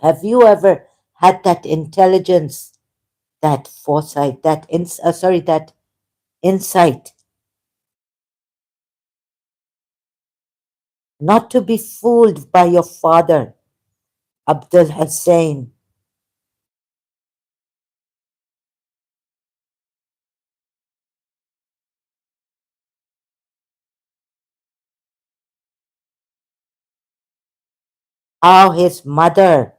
have you ever had that intelligence, that foresight, that insight, not to be fooled by your father, Abdul Hussain? How his mother,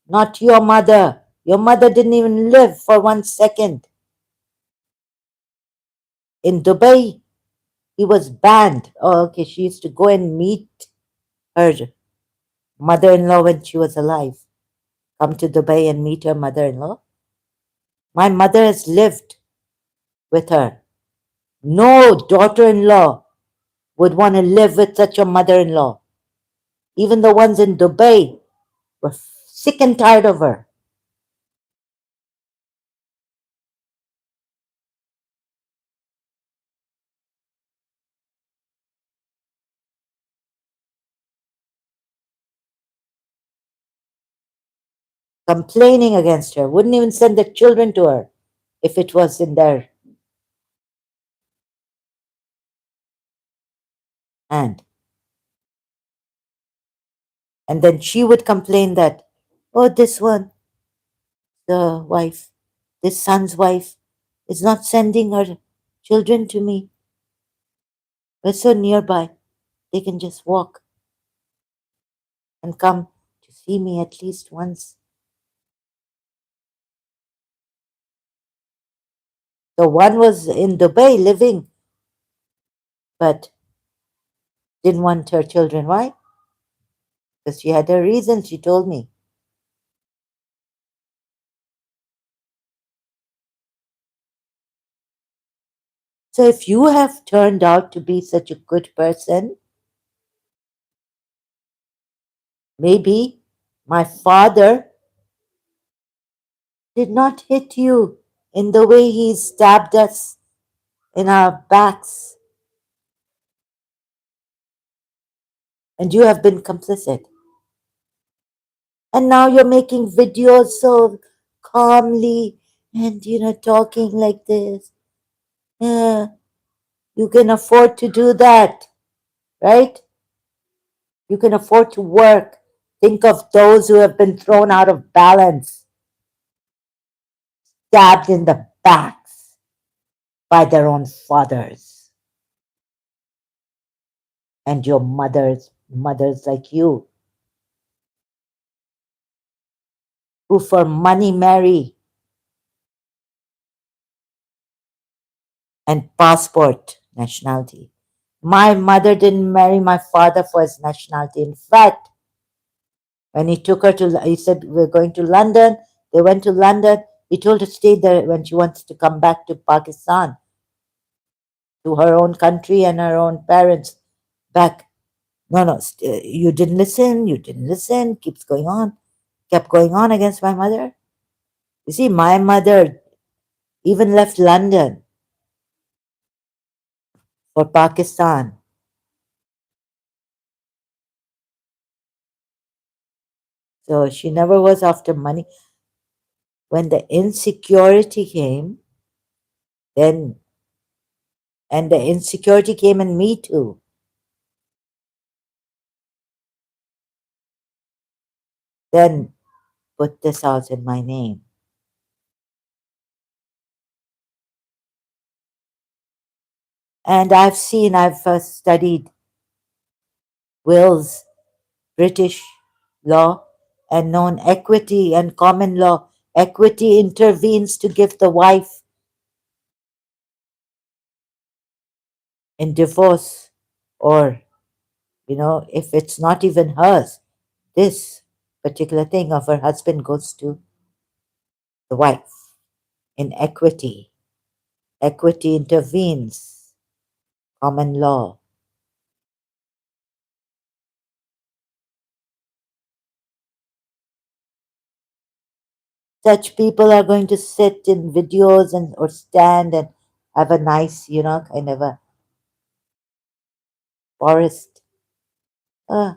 not your mother didn't even live for 1 second. In Dubai, he was banned. Oh, okay, she used to go and meet her mother in law when she was alive. Come to Dubai and meet her mother in law. My mother has lived with her. No daughter in law would want to live with such a mother in law. Even the ones in Dubai were sick and tired of her. Complaining against her, wouldn't even send their children to her if it was in their hand. And then she would complain that, oh, this one, the wife, this son's wife, is not sending her children to me. We're so nearby, they can just walk and come to see me at least once. The one was in Dubai living, but didn't want her children. Why? Because she had her reasons, she told me. So if you have turned out to be such a good person, maybe my father did not hit you in the way he stabbed us in our backs, and you have been complicit. And now you're making videos so calmly and, talking like this. Yeah, you can afford to do that, right? You can afford to work. Think of those who have been thrown out of balance, stabbed in the backs by their own fathers, and your mothers like you, who for money marry and passport nationality. My mother didn't marry my father for his nationality. In fact, when he took her to, he said, we're going to London. They went to London. He told her to stay there when she wants to come back to Pakistan, to her own country and her own parents back. No, no, you didn't listen. You didn't listen. Kept going on against my mother. You see, my mother even left London for Pakistan. So she never was after money. When the insecurity came, then, and the insecurity came in me too, then put this out in my name. And I've studied wills, British law, and known equity and common law. Equity intervenes to give the wife in divorce, or, if it's not even hers, this particular thing of her husband goes to the wife in equity. Equity intervenes, common law. Such people are going to sit in videos and or stand and have a nice, kind of a forest. Uh,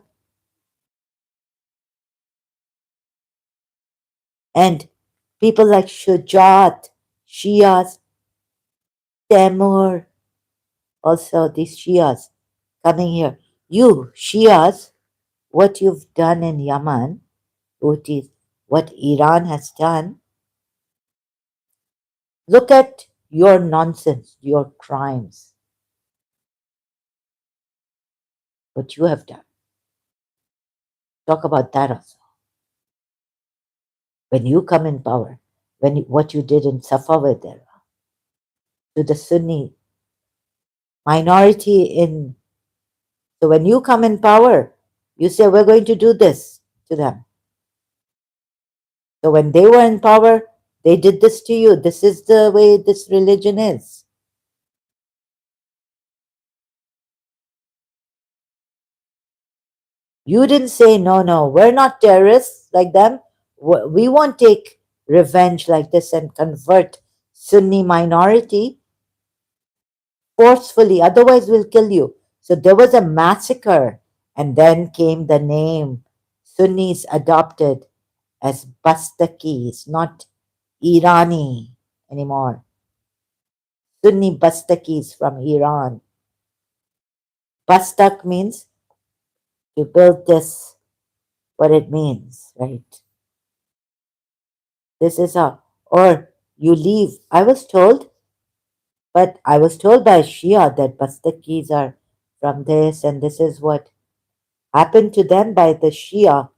and people like Shujat, Shias, Temur, also these Shias coming here. You, Shias, what you've done in Yemen, what Iran has done, look at your nonsense, your crimes, what you have done. Talk about that also. When you come in power, what you did in Safavid to the Sunni minority in. So when you come in power, you say, we're going to do this to them. So when they were in power, they did this to you. This is the way this religion is. You didn't say, no, no, we're not terrorists like them. We won't take revenge like this and convert Sunni minority forcefully, otherwise, we'll kill you. So there was a massacre, and then came the name Sunnis adopted as Bastakis, not Irani anymore. Sunni Bastakis from Iran. Bastak means to build this, what it means, right? This is a, or you leave. I was told by Shia that Bastakis are from this, and this is what happened to them by the Shia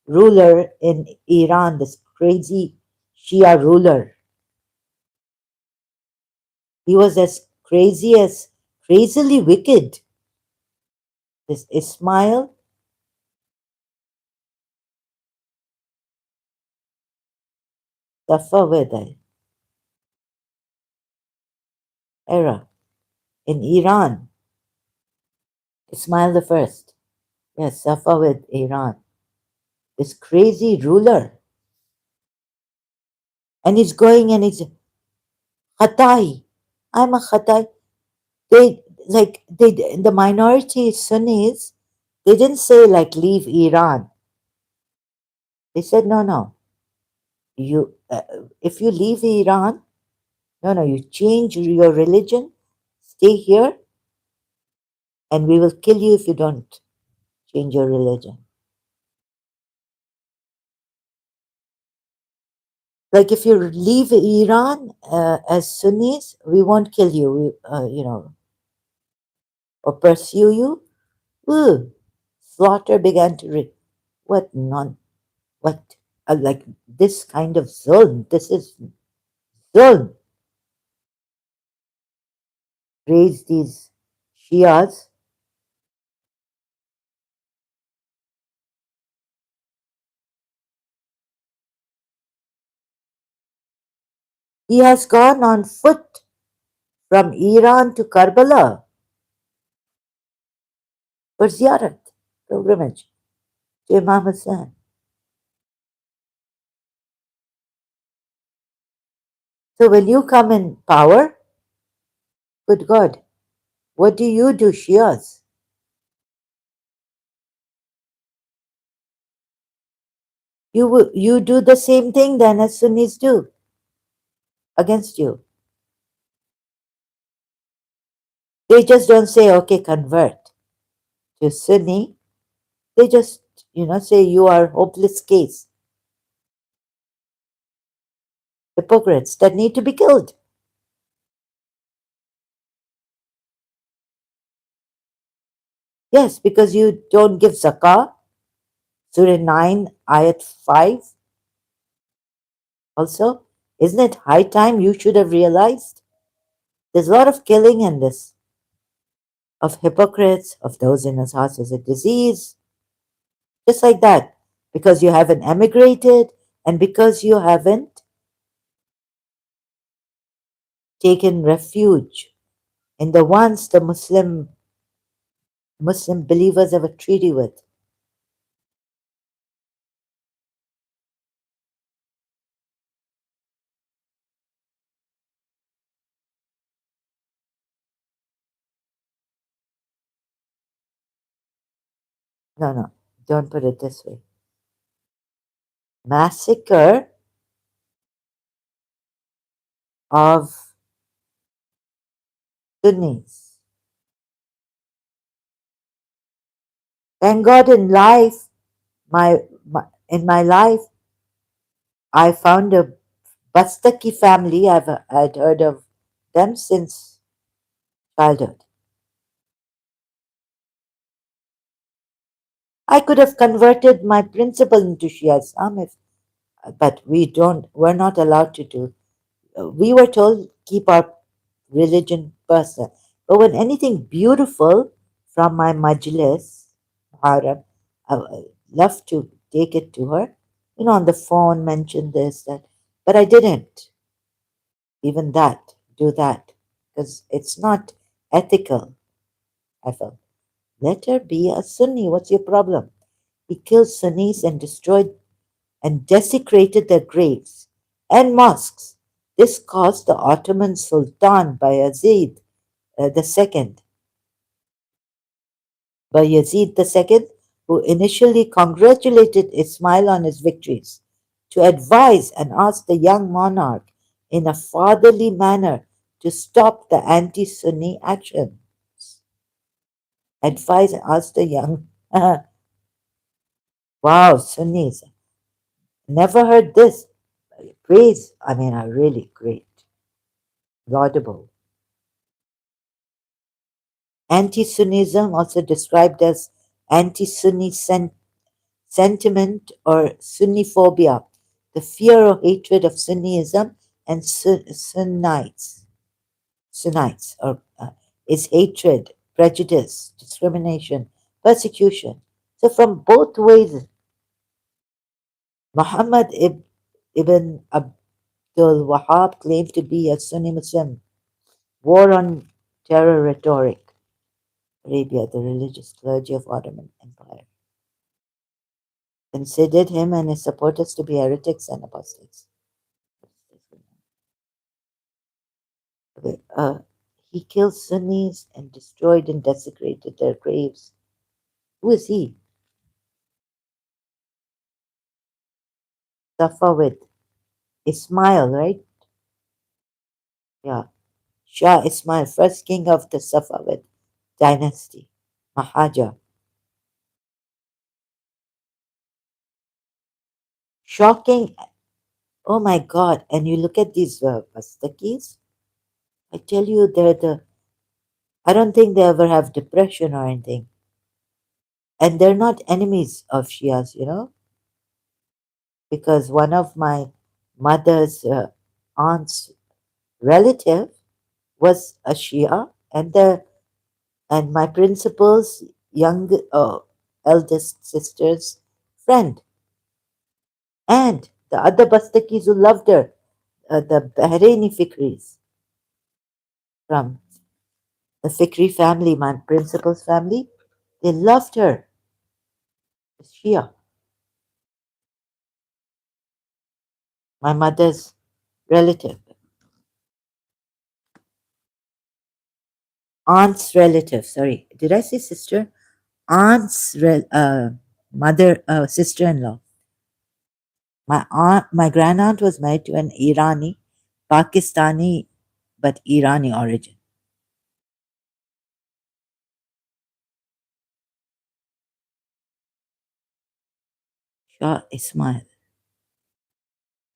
ruler in Iran, this crazy Shia ruler. He was as crazily wicked. This Ismail Safavid era in Iran. Ismail the First. Yes, Safavid Iran. This crazy ruler. And he's going and he's Khatai. I'm a Khatai. The minority Sunnis, they didn't say like leave Iran. They said no, no. You if you leave Iran, no, no, you change your religion, stay here, and we will kill you if you don't change your religion. Like if you leave Iran as Sunnis, we won't kill you, or pursue you. Ooh, slaughter began to what non what like this kind of zulm. This is zulm. Raise these Shias. He has gone on foot from Iran to Karbala for ziyarat, pilgrimage to Imam Hussain. So when you come in power, good God, what do you do, Shias? You do the same thing then as Sunnis do against you. They just don't say, okay, convert to Sunni. They just, say you are hopeless case. Hypocrites that need to be killed. Yes, because you don't give zakah. Surah 9, ayat 5. Also, isn't it high time you should have realized? There's a lot of killing in this, of hypocrites, of those in whose hearts is a disease, just like that, because you haven't emigrated and because you haven't taken refuge in the ones the Muslim believers have a treaty with. No, no, don't put it this way. Massacre of Sunnis. Thank God in life, in my life, I found a Bastaki family. I'd heard of them since childhood. I could have converted my principal into Shia Islam, but we're not allowed to do. We were told keep our religion personal. But when anything beautiful from my majlis, Haram, I would love to take it to her. On the phone, mention this, that. But I didn't even do that, because it's not ethical, I felt. Let her be a Sunni. What's your problem? He killed Sunnis and destroyed and desecrated their graves and mosques. This caused the Ottoman Sultan II, Bayezid II, who initially congratulated Ismail on his victories, to advise and ask the young monarch in a fatherly manner to stop the anti Sunni action. Advise and ask the young. Wow, Sunnis. Never heard this. Praise, I mean, are really great, laudable. Anti Sunnism, also described as anti Sunni sentiment or Sunniphobia, the fear or hatred of Sunnism and Sunnites, is hatred, prejudice, discrimination, persecution. So, from both ways, Muhammad ibn Abdul Wahhab claimed to be a Sunni Muslim. War on terror rhetoric. Arabia, the religious clergy of Ottoman Empire, considered him and his supporters to be heretics and apostates. Okay, he killed Sunnis and destroyed and desecrated their graves. Who is he? Safavid. Ismail, right? Yeah. Shah Ismail, first king of the Safavid dynasty. Mahaja. Shocking. Oh my God. And you look at these Pastakis. I tell you, I don't think they ever have depression or anything. And they're not enemies of Shias, because one of my mother's aunt's relative was a Shia, and my principal's young eldest sister's friend, and the other Bastakis who loved her, the Bahraini Fikris from the Fikri family, my principal's family, they loved her, Shia, my mother's relative, aunt's relative. Sorry, did I say sister? Mother, sister-in-law. My grandaunt was married to an Irani, Pakistani, but Irani origin. Shah Ismail.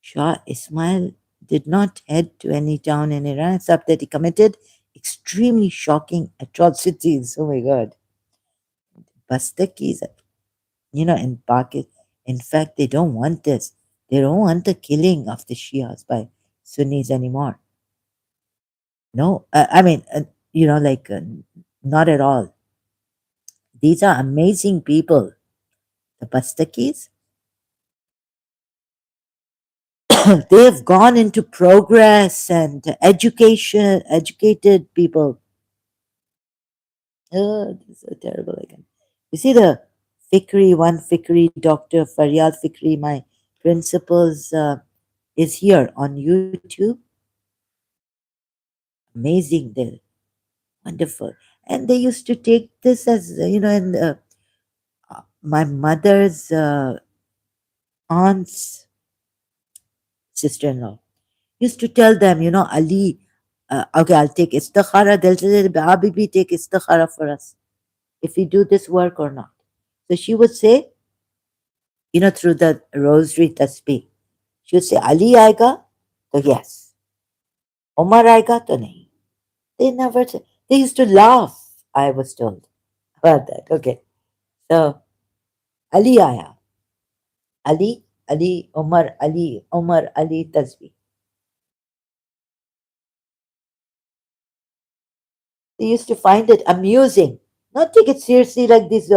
Shah Ismail did not head to any town in Iran except that he committed extremely shocking atrocities. Oh my God. Bastakis, in Pakistan. In fact, they don't want this. They don't want the killing of the Shias by Sunnis anymore. No, I mean, not at all. These are amazing people. The Bastakis, they have gone into progress and education, educated people. Oh, this is so terrible again. You see one Fikri, Dr. Faryal Fikri, my principal's, is here on YouTube. Amazing, they're wonderful. And they used to take this as, and my mother's aunt's sister-in-law used to tell them, Ali, okay, I'll take istikhara. They'll say, Habibi, take istikhara for us if we do this work or not. So she would say, through the rosary tasbih, she would say, Ali aega? So yes. Omar aega? To nahi. They never, they used to laugh, I was told about that. Okay. So, Ali aya. Ali, Omar, Ali, tasbih. They used to find it amusing, not take it seriously like these.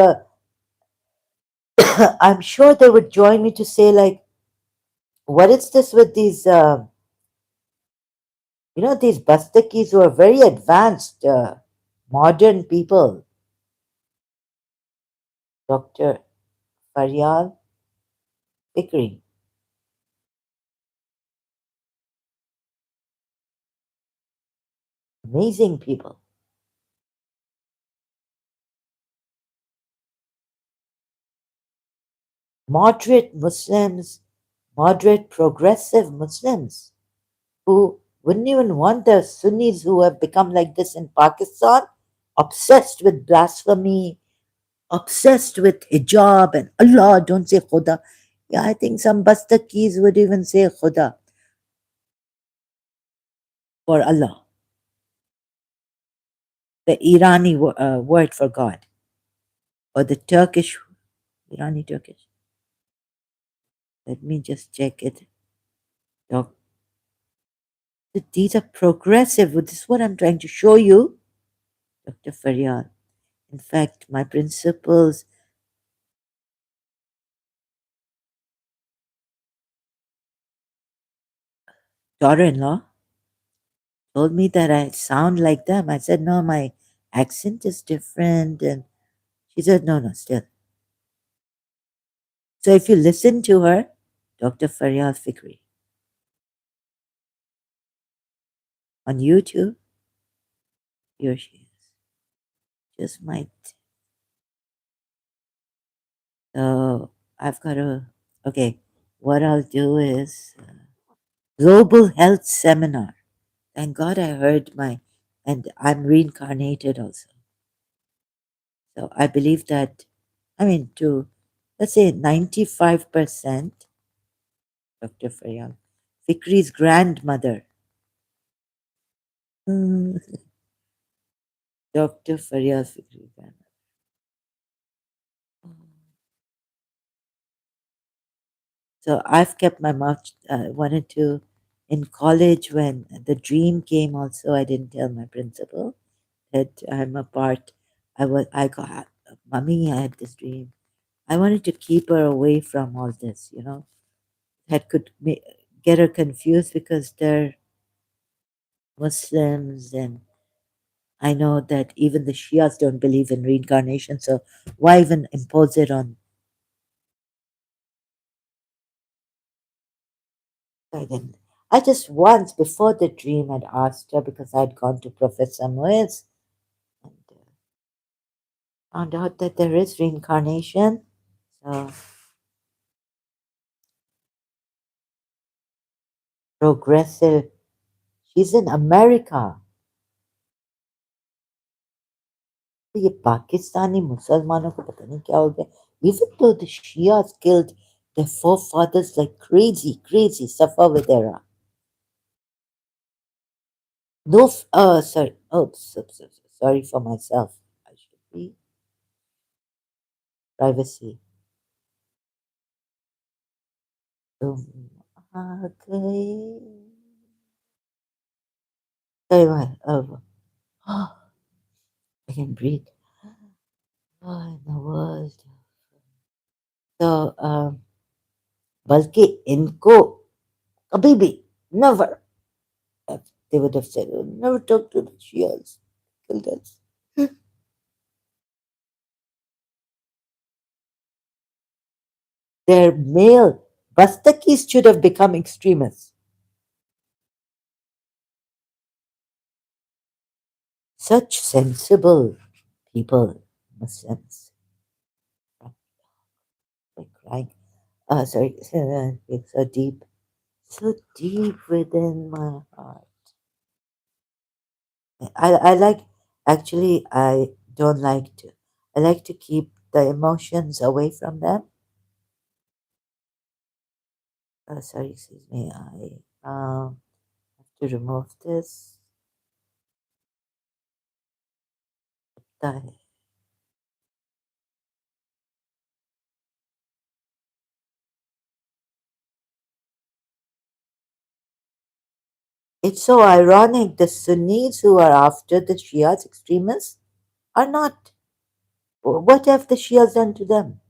I'm sure they would join me to say, like, what is this with these, these Bastakis who are very advanced, modern people. Dr. Faryal Fikri. Amazing people. Moderate Muslims, moderate progressive Muslims who wouldn't even want the Sunnis who have become like this in Pakistan, obsessed with blasphemy, obsessed with hijab and Allah, don't say Khuda. Yeah, I think some Bastakis would even say Khuda for Allah, the Irani word for God, or the Turkish, Irani Turkish. Let me just check it. Doc- These are progressive. This is what I'm trying to show you, Dr. Faryal. In fact, my principal's daughter in law told me that I sound like them. I said, no, my accent is different. And she said, no, no, still. So if you listen to her, Dr. Faryal Fikri, on YouTube, here she is. Just might. So I've got to, okay, what I'll do is Global Health Seminar. Thank God I heard and I'm reincarnated also. So I believe that, I mean, to let's say 95%, Dr. Faryal Fikri's grandmother, mm, Dr. Faryal Fikri's grandmother. So I've kept my mouth, wanted to, in college when the dream came also, I didn't tell my principal that I'm a part. I got, mommy, I had this dream. I wanted to keep her away from all this, that could get her confused because they're Muslims, and I know that even the Shias don't believe in reincarnation, so why even impose it on? I didn't. I just once before the dream had asked her because I'd gone to Professor Moez and found out that there is reincarnation. So progressive. She's in America. तो ये पाकिस्तानी मुसलमानों को पता नहीं क्या हो गया. Even though the Shias killed their forefathers like crazy, Safa Videra. No, sorry. Oh, sorry for myself. I should be privacy. तुम आ गए. Anyway, I can breathe. Oh, in the world. So, बल्कि इनको कभी भी never, they would have said, never talk to the Shias. Killed us. Their male Bastakis should have become extremists. Such sensible people, Muslims. Like crying. Sorry, it's so deep within my heart. I like, actually, I don't like to. I like to keep the emotions away from them. Sorry, excuse me. I have to remove this. The- It's so ironic. The Sunnis who are after the Shias extremists are not. What have the Shias done to them?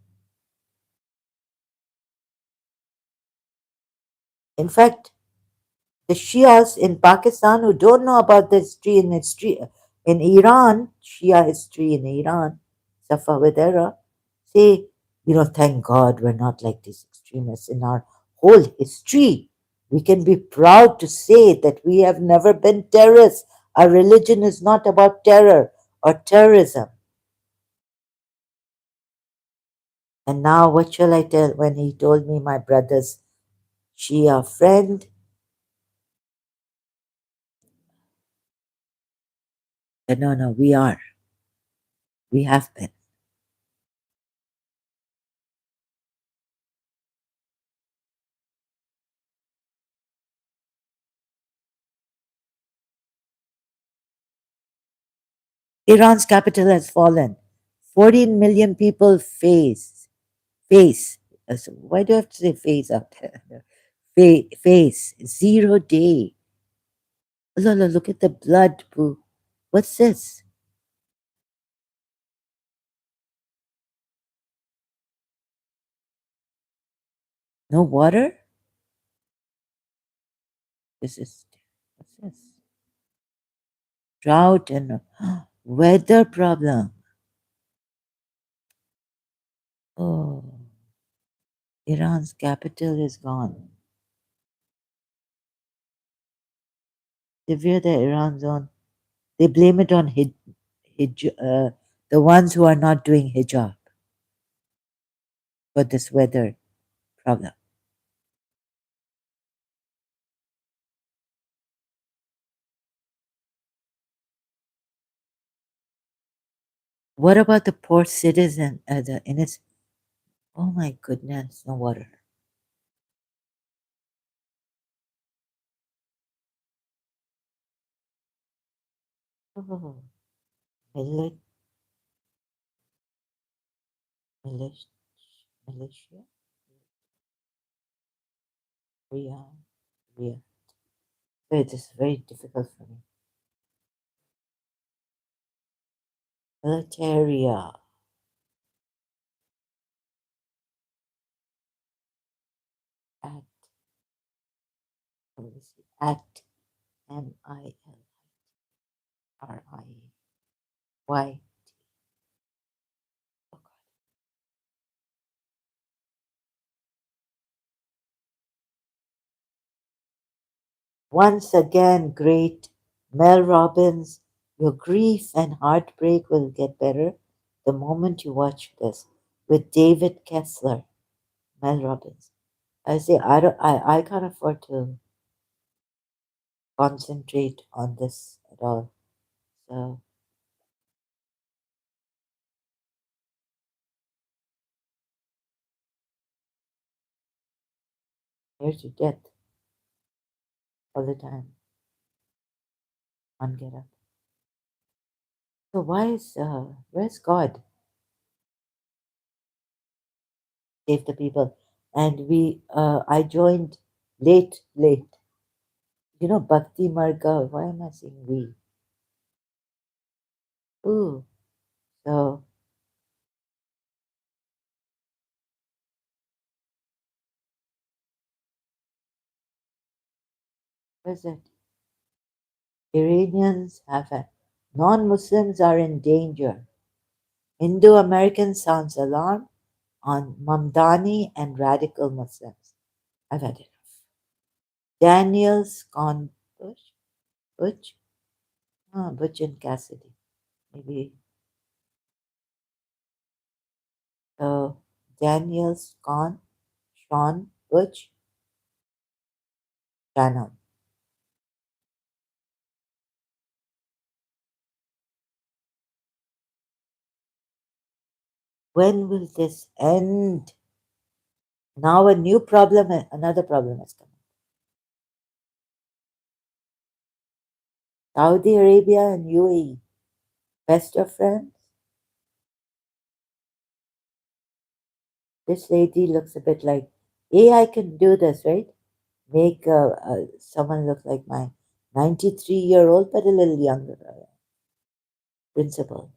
In fact, the Shias in Pakistan who don't know about the history in Iran, Shia history in Iran, Safa Widera, Say, thank God we're not like these extremists in our whole history. We can be proud to say that we have never been terrorists. Our religion is not about terror or terrorism. And now, what shall I tell when he told me my brother's Shia friend? No, no, we are. We have been. Iran's capital has fallen. 14 million people face. So why do I have to say face out there? Face. 0 day. Lola, look at the blood, boo. What's this? No water? This is, what's this? Drought and weather problem. Oh, Iran's capital is gone. Severe the Iran zone. They blame it on the ones who are not doing hijab for this weather problem. What about the poor citizen? In its, oh my goodness, no water. Oh, millet, militia, militia, Ria, Ria. It is very difficult for me. Militaria, at, what is it? At Milriy. Once again, great Mel Robbins, your grief and heartbreak will get better the moment you watch this with David Kessler, Mel Robbins. I say I can't afford to concentrate on this at all. So here's to death all the time on Get Up. So where's God? Save the people. And I joined late. Bhakti Marga. Why am I saying we? Ooh. So where's it? Iranians have a non-Muslims are in danger. Indo-American sounds alarm on Mamdani and radical Muslims. I've had enough. Daniels con Butch, Butch and Cassidy. Maybe uh, Daniels con Sean Butch Shannon. When will this end? Now another problem has come. Saudi Arabia and UAE, best of friends. This lady looks a bit like AI can do this, right? Make someone look like my 93-year-old, but a little younger principal.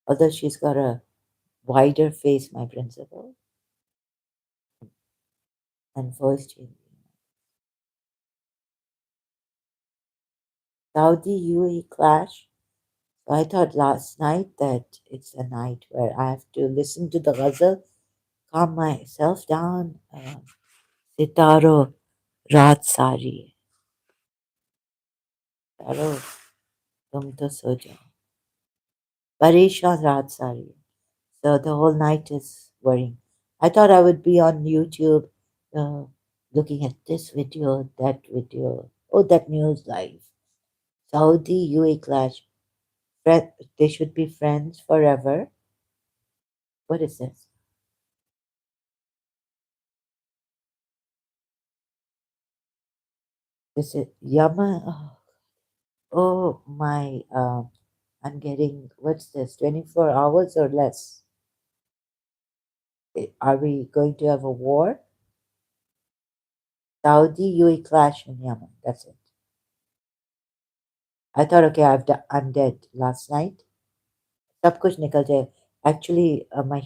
Although she's got a wider face, my principal, and voice changing. Saudi UAE clash. So I thought last night that it's a night where I have to listen to the ghazal, calm myself down. Sitaro Raat Sari. Sitaro Tum To So Jao. Parishan Raat Sari. So the whole night is worrying. I thought I would be on YouTube uh, looking at this video, that video. Oh, that news live. Saudi UAE clash. They should be friends forever. What is this? This is Yaman. Oh my. I'm getting, what's this? 24 hours or less? Are we going to have a war? Saudi UAE clash in Yemen. That's it. I thought, okay, I'm dead last night. सब कुछ निकल जाए. Actually, my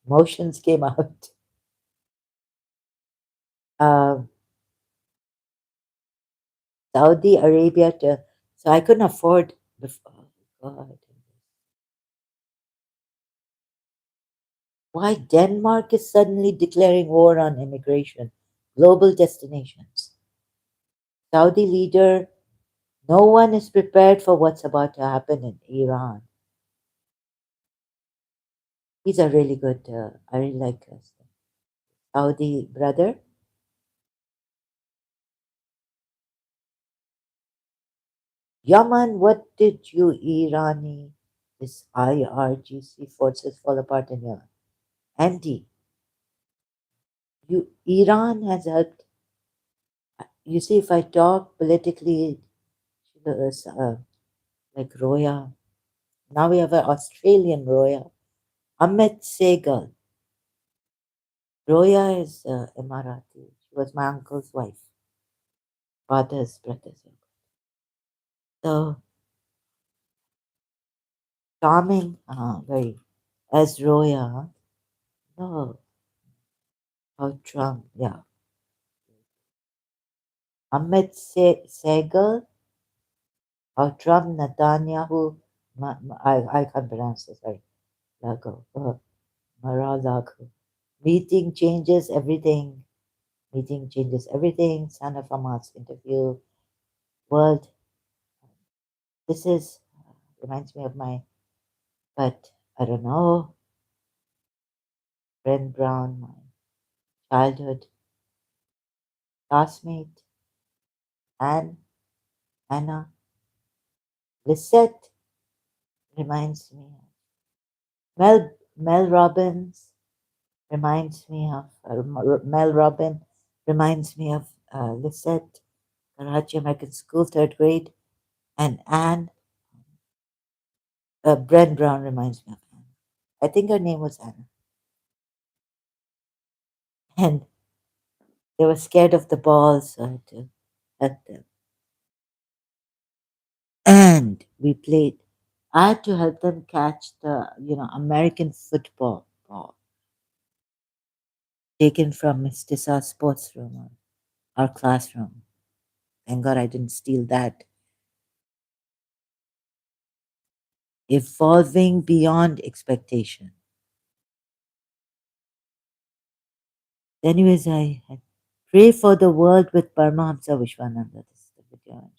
motions came out. Uh, Saudi Arabia to, so I couldn't afford. Oh God. Why Denmark is suddenly declaring war on immigration, global destinations. Saudi leader, no one is prepared for what's about to happen in Iran. He's a really good, I really like Saudi brother. Yaman, what did you Irani, this IRGC forces fall apart in Yemen? Andy, Iran has helped. You see, if I talk politically, like Roya, now we have an Australian Roya, Ahmed Segal. Roya is Emarati. She was my uncle's wife, father's brother. So charming, very. As Roya, no, how Trump, yeah. Ahmed Segal, how Trump, Netanyahu, I can't pronounce this, sorry. Lago, Mar-a-Lago. Meeting changes everything. Meeting changes everything. Sana Famas interview. World. This is reminds me of my, but I don't know. Brent Brown, my childhood classmate. Anne, Anna, Lisette reminds me of Mel Robbins reminds me of Mel Robin reminds me of Lisette, Karachi American School, third grade, and Anne. Brent Brown reminds me of Anne. I think her name was Anna. And they were scared of the balls, so I had to help them. And we played. I had to help them catch the, American football ball taken from Miss Tissa's sports room or our classroom. Thank God I didn't steal that. Evolving beyond expectation. Anyways, I pray for the world with Paramahamsa Vishwananda. This is the video.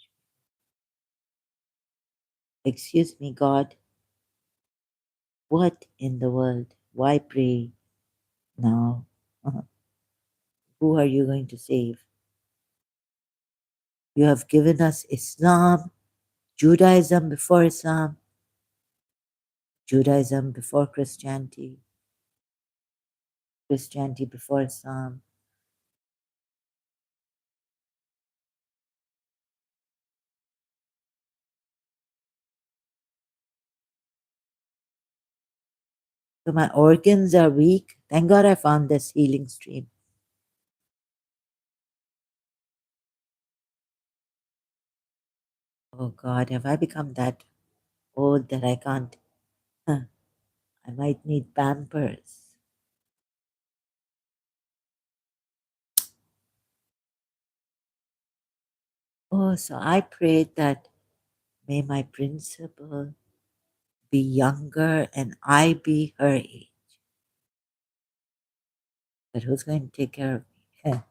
Excuse me, God. What in the world? Why pray now? Who are you going to save? You have given us Islam, Judaism before Islam, Judaism before Christianity, Christianity before Islam. So my organs are weak. Thank God I found this healing stream. Oh God, have I become that old that I can't? I might need pampers. Oh, so I prayed that May my principal be younger and I be her age. But who's going to take care of me?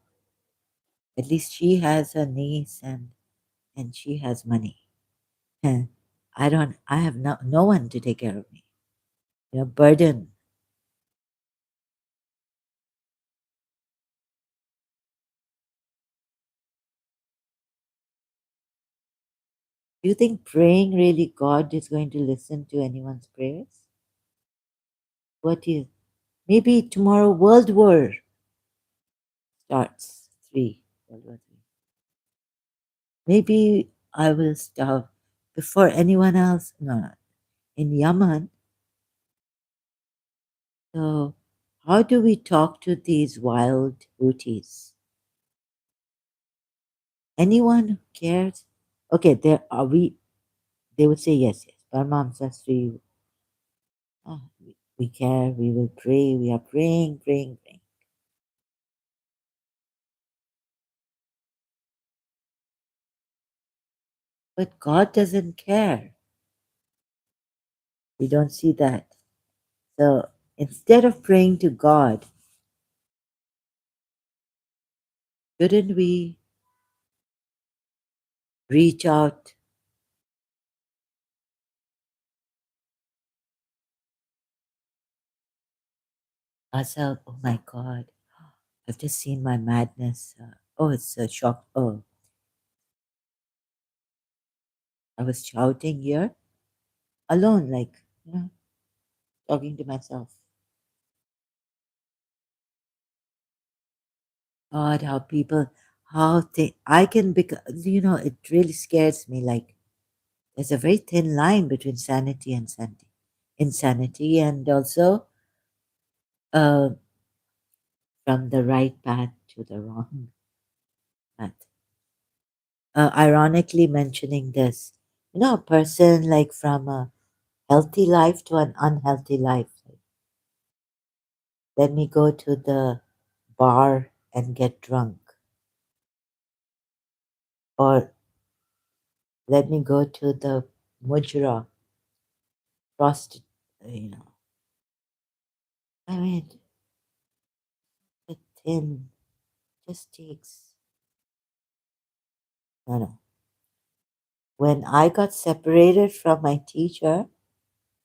At least she has a niece and she has money. I have no one to take care of me. Burden. Do you think praying really God is going to listen to anyone's prayers? What is maybe tomorrow World War starts three. World War III. Maybe I will starve before anyone else. No, in Yemen. So how do we talk to these wild Houthis? Anyone who cares? Okay, there are we. They would say yes, yes. Burma ancestry. We care. We will pray. We are praying, praying, praying. But God doesn't care. We don't see that. So instead of praying to God, shouldn't we reach out ourselves? Oh my God, I've just seen my madness. Oh, it's a shock. Oh, I was shouting here alone, like, talking to myself. God, how people, I can become, it really scares me. Like, there's a very thin line between sanity and insanity, and also uh, from the right path to the wrong path. Ironically, mentioning this, a person like from a healthy life to an unhealthy life. Let me go to the bar and get drunk, or let me go to the mujra, prostitute. I mean, the thin just takes. No, no. When I got separated from my teacher,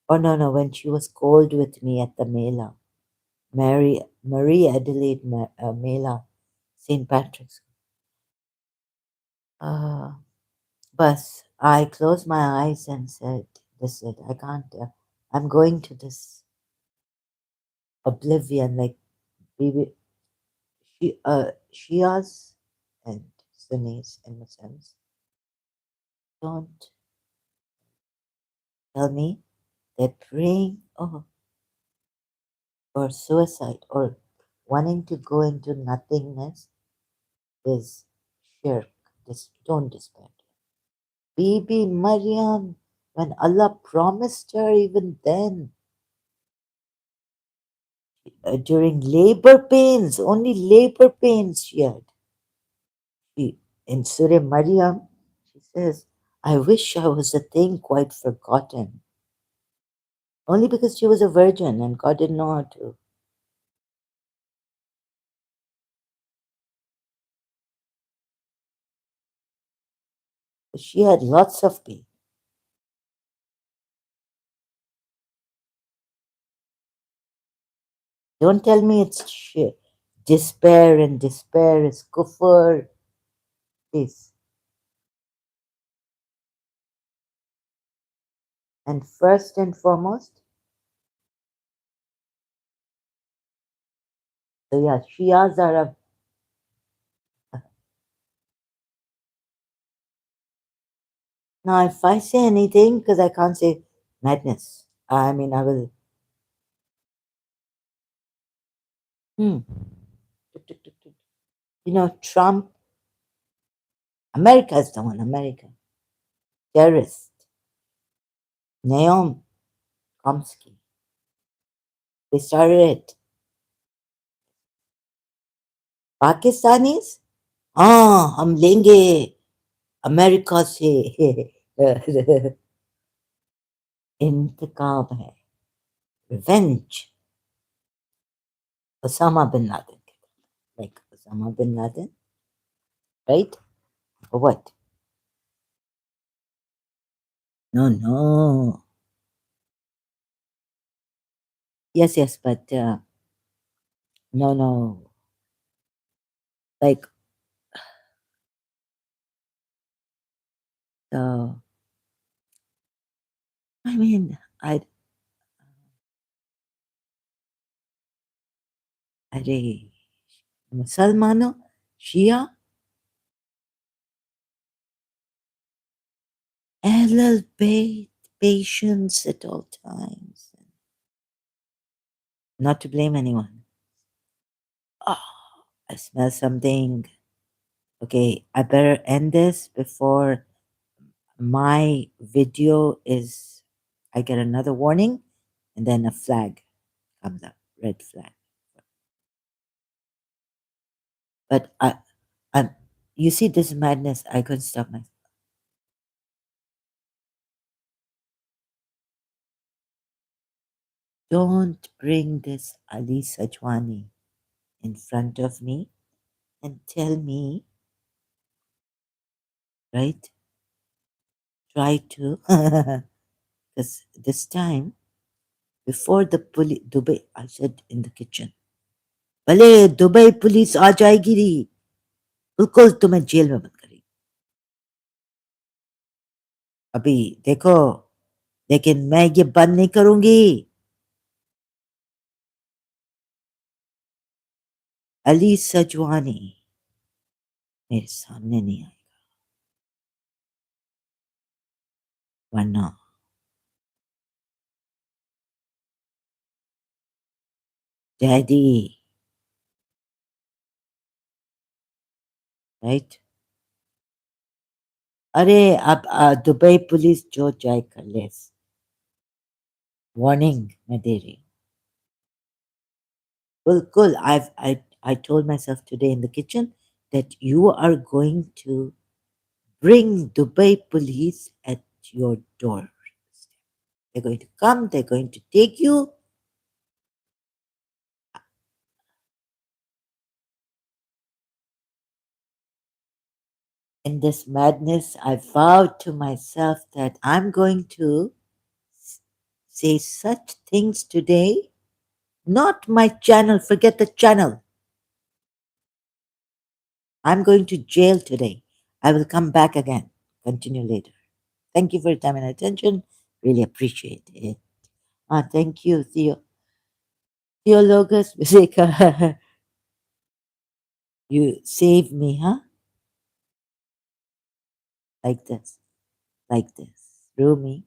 oh no, no, when she was cold with me at the Mela, Marie Adelaide Mela, St. Patrick's. Uh, Bus. I closed my eyes and said, "This is it. I can't. I'm going to this oblivion, like Shias and Sunnis and Muslims. Don't tell me that praying or suicide or wanting to go into nothingness is shirk. Don't despair. Bibi Maryam, when Allah promised her, even then, during labor pains, only labor pains she had. In Surah Maryam, she says, I wish I was a thing quite forgotten. Only because she was a virgin and God didn't know how to. She had lots of pain. Don't tell me it's shit. Despair and despair is kufr. Please. And first and foremost, so yeah, Shias are a. Now, if I say anything, because I can't say madness, I mean, I will. Hmm. Trump, America is the one, America. Terrorist. Naomi Chomsky. They started it. Pakistanis? हम लेंगे America से इंतकाम है, revenge. Osama bin Laden, like Osama bin Laden, right? Or what? No, no. Yes, yes, but no, no. Like, uh, I mean, अरे मुसलमानों, Shia, Ahlul Bayt, patience at all times, not to blame anyone. Oh, I smell something. Okay, I better end this before my video is. I get another warning, and then a flag comes up, red flag. But I, you see this madness. I couldn't stop myself. Don't bring this Ali Sajwani in front of me and tell me, right? Try to, because this time before the police, Dubai, I said in the kitchen, भले Dubai police आ जाएगी बिल्कुल तुम्हें jail में बंद करेगी अभी देखो लेकिन मैं ये बंद नहीं करूंगी अली सजवानी मेरे सामने नहीं आएगा वरना डैडी राइट अरे अब दुबई पुलिस जो चाहे कर ले वार्निंग मैं दे रही हूँ बिल्कुल I told myself today in the kitchen that you are going to bring Dubai police at your door. They're going to come, they're going to take you. In this madness, I vowed to myself that I'm going to say such things today. Not my channel, forget the channel. I'm going to jail today. I will come back again. Continue later. Thank you for your time and attention. Really appreciate it. Thank you, Theologus Viseka. You saved me, huh? Like this, Rumi.